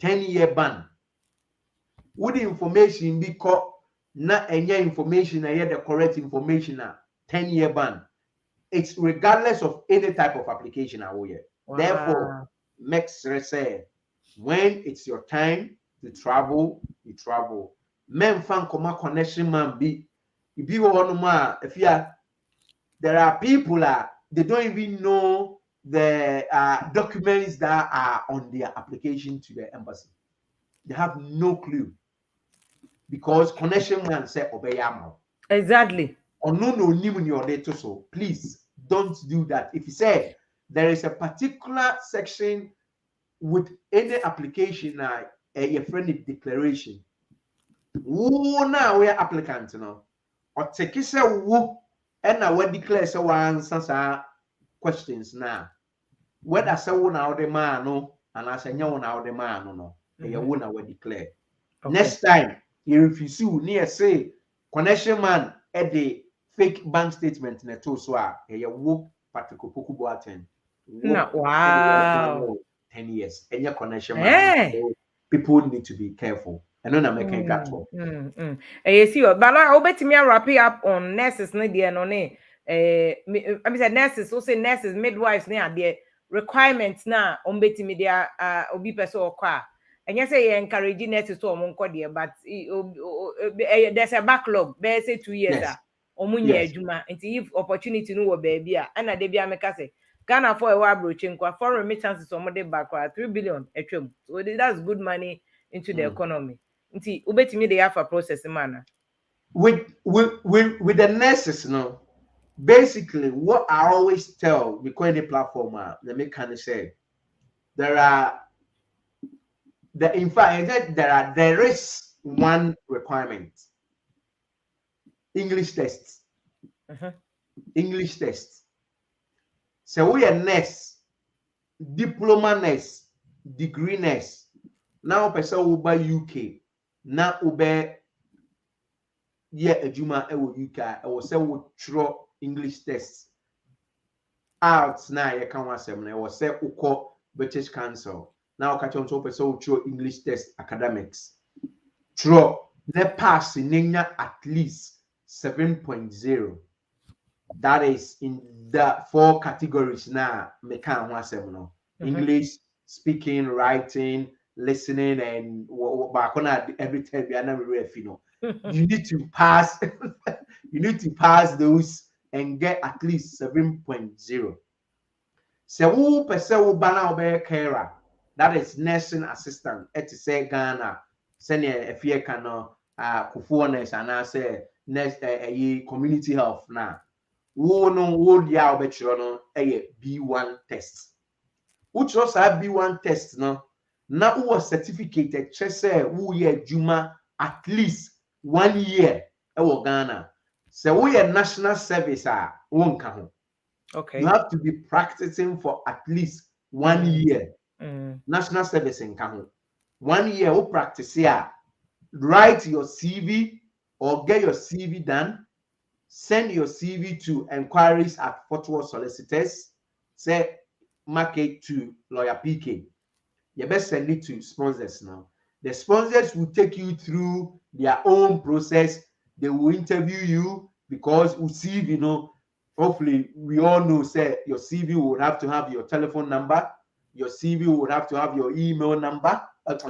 10-year ban. Would the information be caught na any information na the correct information 10-year ban. It's regardless of any type of application away. Wow. Therefore, make sure say when it's your time to travel, you travel. Men fan koma connection man be if you want more if you are there are people they don't even know the documents that are on their application to the embassy. They have no clue because connection man say obeyamo.
Exactly.
Or no in your data, so please don't do that. If you say there is a particular section with any application, a friendly declaration. Who now we are applicant no or take say who and now we declare so answer questions now. Whether say who now the man no and I say no now the man no you who now we declare. Okay. Next time you refuse near say connection man at the fake bank statement na to so you wo Patrick Opoku attend.
Wow.
10 years. And your connection man. So people need to be careful. I know I'm making that talk.
You see, but I bet me wrap it up on nurses, no dear, no ne. I mean, nurses, also nurses, midwives, near the requirements now on betty media, obi person or car. And yes, I encourage nurses to monko dear, but there's a backlog. Bear say 2 years. Omunye juma. And if opportunity no baby, and a debia make say. Ghana for a while broaching foreign remittances on Monday back 3 billion a trim. So that's good money into the economy. Nti ubeti me the alpha process manner.
With the nurses, no. basically what I always tell because any platform let me kind of say there are in fact there is one requirement. English test. English test. So we are nurse, diploma nurse, degree nurse. Now person will buy UK. Now ube yeah ejuma e wo UK. I will say we throw English test. Out now you can want them. I will say uko British Council. Now catch on so person will throw English test academics. Throw the pass in at least 7.0. That is in the 4 categories now. Me can one seven English speaking, writing, listening, and every time we are not really you need to pass. You need to pass those and get at least 7.0. So who person will ban out carer, that is nursing assistant. It is say Ghana. Send a fear can kufuones and I say next community health now. Wo no wo dia obetro no B1 test. Which also have B1 test no. Na wo certificate che say wo ye juma at least 1 year e wo Ghana. So wo ye national service wo nka ho.
Okay.
You have to be practicing for at least 1 year. National service nka ho. 1 year wo practice here. Write your CV or get your CV done. Send your CV to enquiries at Fort Worth Solicitors. Say, market to Lawyer PK. You best send it to sponsors now. The sponsors will take you through their own process. They will interview you because we see, hopefully we all know, say, your CV would have to have your telephone number. Your CV would have to have your email number.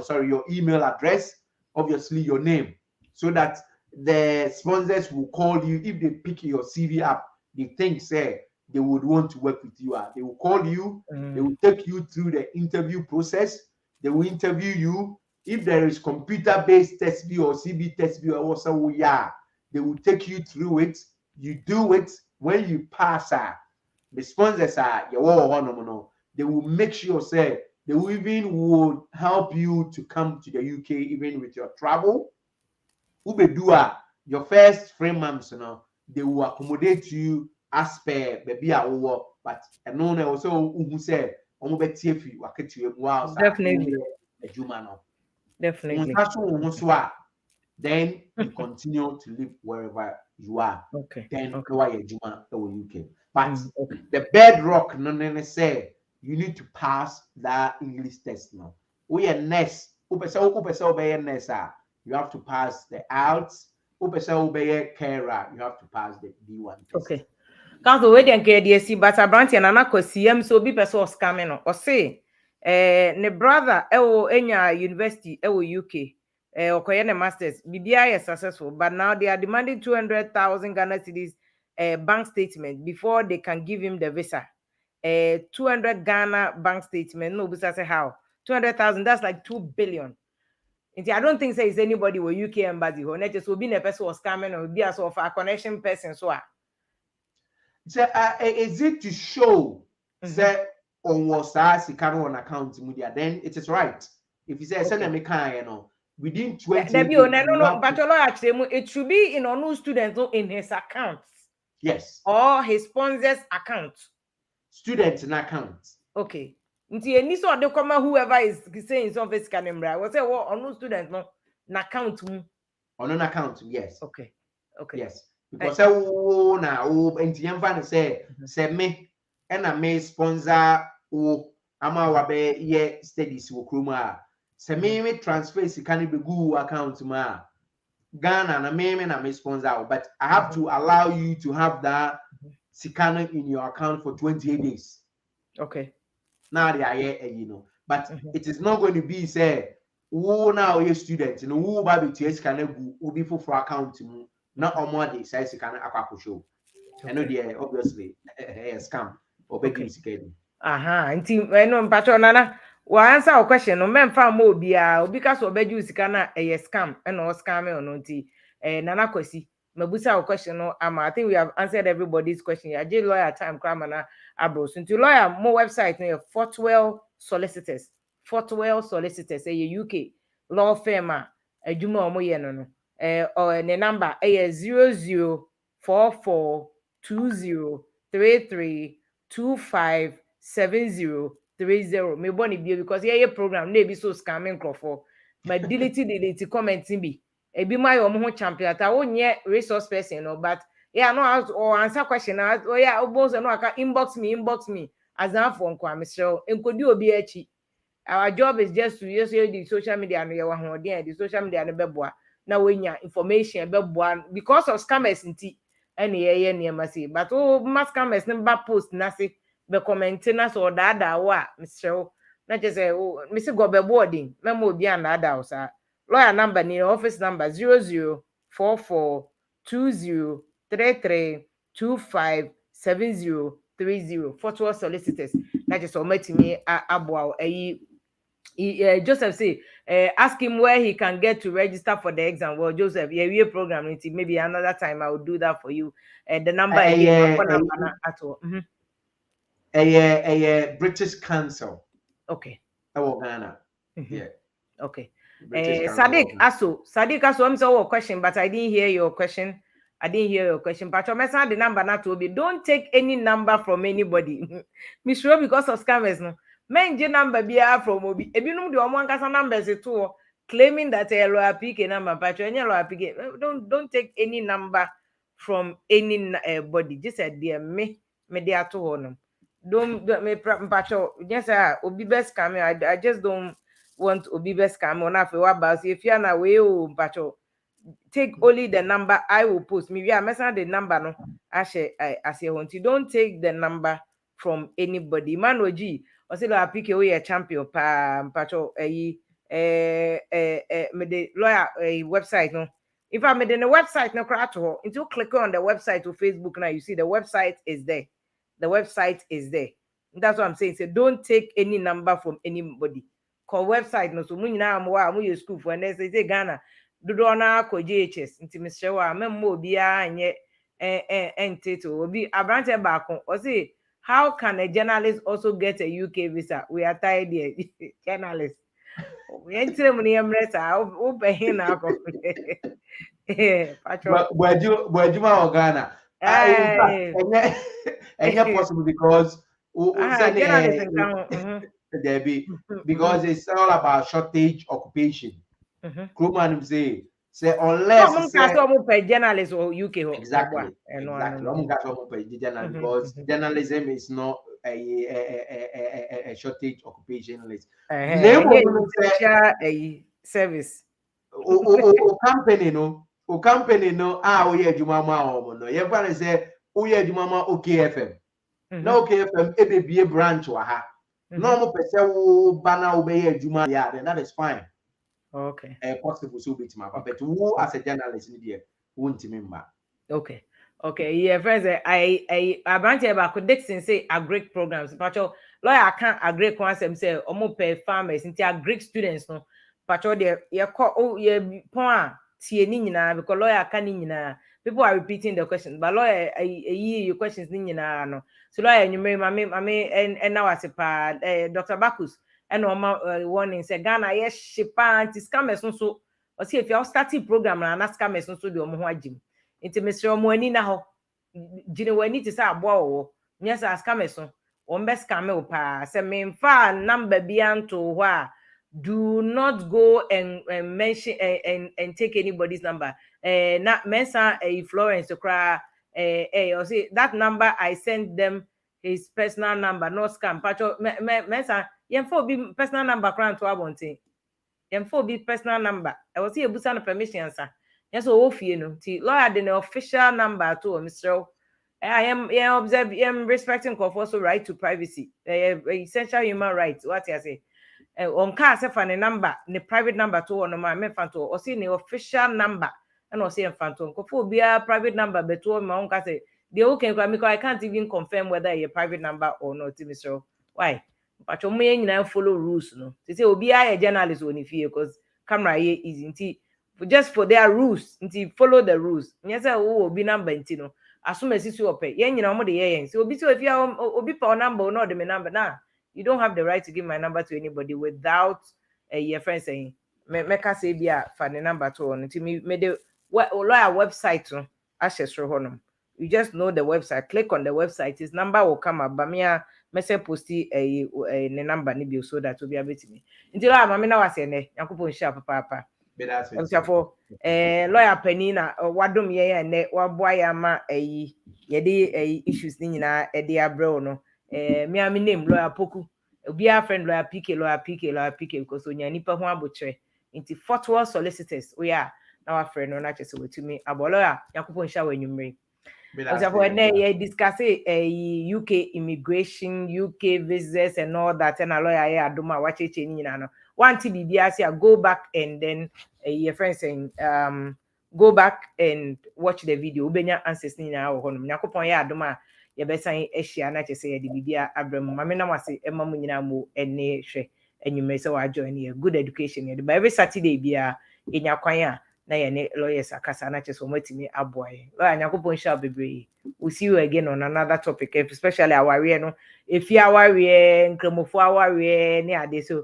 Your email address. Obviously, your name. So that the sponsors will call you if they pick your CV up. They think say they would want to work with you. They will call you. They will take you through the interview process. They will interview you. If there is computer-based test view or CV test view, also they will take you through it. You do it. When you pass, the sponsors they will make sure say they will even would help you to come to the UK even with your travel. Ubedua, your first 3 months, they will accommodate you as per baby our but and no also who said
Definitely. Definitely.
Then you continue to live wherever you are.
Okay.
Then
Okay.
UK. But
Okay.
the bedrock no say you need to pass that English test now. We are next. You have to pass the IELTS. Carer, you have to pass the B1 test.
Okay. Council we dey nke dey si but Abrantia na na kwasiem so obi person o scam no. O say ne brother ewo enya university ewo UK. Okoye ne masters. Bibia is successful but now they are demanding 200,000 Ghana cedis bank statement before they can give him the visa. 200 Ghana bank statement. No, bisa say how? 200,000, that's like 2 billion. I don't think say it's anybody with UK embassy who net just will be a person was scamming or be as of a connection person. So
So is it to show say on was on account media, then it is right. If you say send me within 20 days,
but it should be in on students in his account.
Yes.
Or his sponsor's account.
Students in account.
Okay. Any so they come whoever is saying something scanning, what say what on students no account.
On an account, yes.
Okay.
Yes. Because now say me and I may sponsor ama wabe ye studies wo kroma. Say me transfer can be good account ma. Ghana na me sponsor, but I have to allow you to have that sikana in your account for 28 days.
Okay.
Now they are but it is not going to be say who now a student, who baby to can be for account not on more days says can show. I know they obviously a scam or begging security.
No patron nana answer our question no men fa mo bia obi ka so obeju sika na scam and or scam or no nti nana kwasi Mabusa question no ama. I think we have answered everybody's question. I did lawyer time kramana abro. So to lawyer more website no Fortwell Solicitors. Fortwell Solicitors UK law firm adwuma omo ye no no. Or the number 00442033257030. Me boni bio because ye program na be so scamming crofo. Ma delete commenting be. Ebi my omo ho champion ata wonye resource person no but yeah no or answer question oh yeah obo so no aka inbox me as an for nko amesrel enkodi obi achi. Our job is just to use the social media and your one the social media and beboa na wenya information beboa because of scammers nti ene ye niam say but oh mass scammers number post na say be comment na so da wa mesrel na je say oh me say go beboa din memo obi an da sa lawyer number ni office number 00442033257030 Fortwell Solicitors na je so matimi aboa Joseph say, ask him where he can get to register for the exam. Well, Joseph, yeah, we program it. Maybe another time I will do that for you. The number again, my phone number at all.
British Council.
Okay.
Ghana.
Mm-hmm.
Yeah.
Okay.
British Council.
Sadiq Aso, I'm so question, but I didn't hear your question. But your message the number not to be. Don't take any number from anybody. Miss Ro because of scammers no. Menje number be from Obi. Ebinum the omo ankasa numbers too claiming that a lawyer pick a number but any lawyer pick don't take any number from any body. Just a dear me dey to honum. Don't me patcho yes Obi best scam. I just don't want Obi best scam on afi wa ba if you na we o patcho take only the number I will post. Maybe I message the number no. As you want, you don't take the number from anybody. Man oji, or say la pick away a champion pa mpacho me the lawyer website no. If I made in the website no crack to her, until click on the website to Facebook now, you see the website is there. The website is there. That's what I'm saying. So don't take any number from anybody. Call website no so munina am your school for and they say Ghana. Dodo na ko JHS nti mesrɛ wa memmo obi a nye entito obi abrante baako o say how can a journalist also get a UK visa? We are tired here. Journalist we enter mu ne yemre sa o behin na akọ patro
Bwajuma Ghana. In fact, possible because
journalist nkan
there be because it's all about shortage occupation. Krugman say unless
journalist or UK
exactly. Because journalism is not a shortage occupation list.
Service.
Company no oye adwuma ma omo no ye fa say oye adwuma ma OKFM na OKFM ebebie branch wa ha na omo pese wo ba na wo be ye adwuma ya then that is fine.
Okay.
Possible so bit ma but who as a journalist ni there won't remember.
Okay. Yeah, friends, I branch about Dixon say a Greek programs. Pacho lawyer can't agree concept say omo pay farmers into a Greek students no. Pacho there you call oh yeah point tie ni nyina because lawyer can ni nyina. People are repeating the questions, but lawyer your questions ni nyina no. So lawyer you mame and now as a Dr. Bacchus and warning say Ghana yes shipa anti scammers so or see if you starting program na scammers so the omo ho agim. Nti mesrɛ ɔmo ani na hɔ gyina w'ani te sɛ aboa wɔ nyɛ sɛ ascam so wɔn bɛ scam wo paa sɛ memfa number bi anto hɔ a do not go and mention and take anybody's number na mensa Florence koraa or say that number I sent them his personal number no scam patcho mensa yɛmfa obi personal number koraa nto abɔnten yɛmfa obi personal number ɛwɔ sɛ yɛbusa no permission sa. Yes, ofie no. Ti lawyer the official number to Mr. I am respecting also right to privacy. Essential human rights. What I say? On car say for the number, the private number to on my mefanto or see the official number and or say phantom. Kofo be a private number but my own say the okay because I can't even confirm whether a private number or not, Mr. Why? But you follow rules, no. They say obi a journalist on if because camera here is indeed. just for their rules nti follow the rules nyɛ sɛ wo obi number nti no asom asisi ɔpɛ yɛn nyina ɔmo de yɛn so obi sɛ ofia obi pa o number no de me number na you don't have the right to give my number to anybody without your friend saying mɛka sɛ bi a fa ne number to ɔno nti me de lawyer website no ahyɛ soro hɔ nom you just know the website click on the website his number will come up but me a mɛsɛ posti ne number ne bi so that obi abetimi nti lawyer mame na wasɛ ne yakopɔ nhyia papa for lawyer penina wadom yɛn ne waboa yɛ ama yɛde issues ni nyinaa ɛde abrɛw no me am name lawyer Poku obi a friend lawyer PK because onya nipa ho abokyerɛ nti fortwell solicitors we are na wa friend no na kyerɛ sɛ wetumi abɔ lawyer yakopɔ nhyia wɔ anwummere for ne discuss UK immigration UK visas and all that and a lawyer ya adoma wacheche ni nyina no want to be go back and then your friend saying go back and watch the video ubenya answers ni nyina wo honom yakopon ya adoma ye besan ehia na kyerɛ sɛ ye de bibia abramu mame na wase ema mu nyina mu ene hwɛ anwummere sɛ wa join ye good education ye by every Saturday bia enya kwan a na ye lawyers akasa na kyerɛ sɛ omatimi aboaye lawyer yakopon sha bebre we see you again on another topic especially aware no efi aware nkramofo aware ne ade so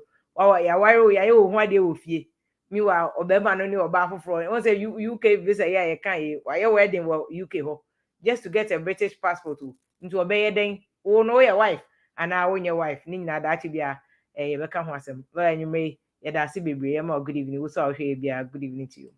ya ware ya ye ho ade wo fie mi wa obema no ne oba foforo won say UK visa ya ye kan ye wa ye wedding wo UK ho just to get a British passport into obeye den wo no your wife and I own your wife ni na da bia ye beka ho asem ba anwume ye da se bebre ye ma good evening wo so ahwe bia good evening to you.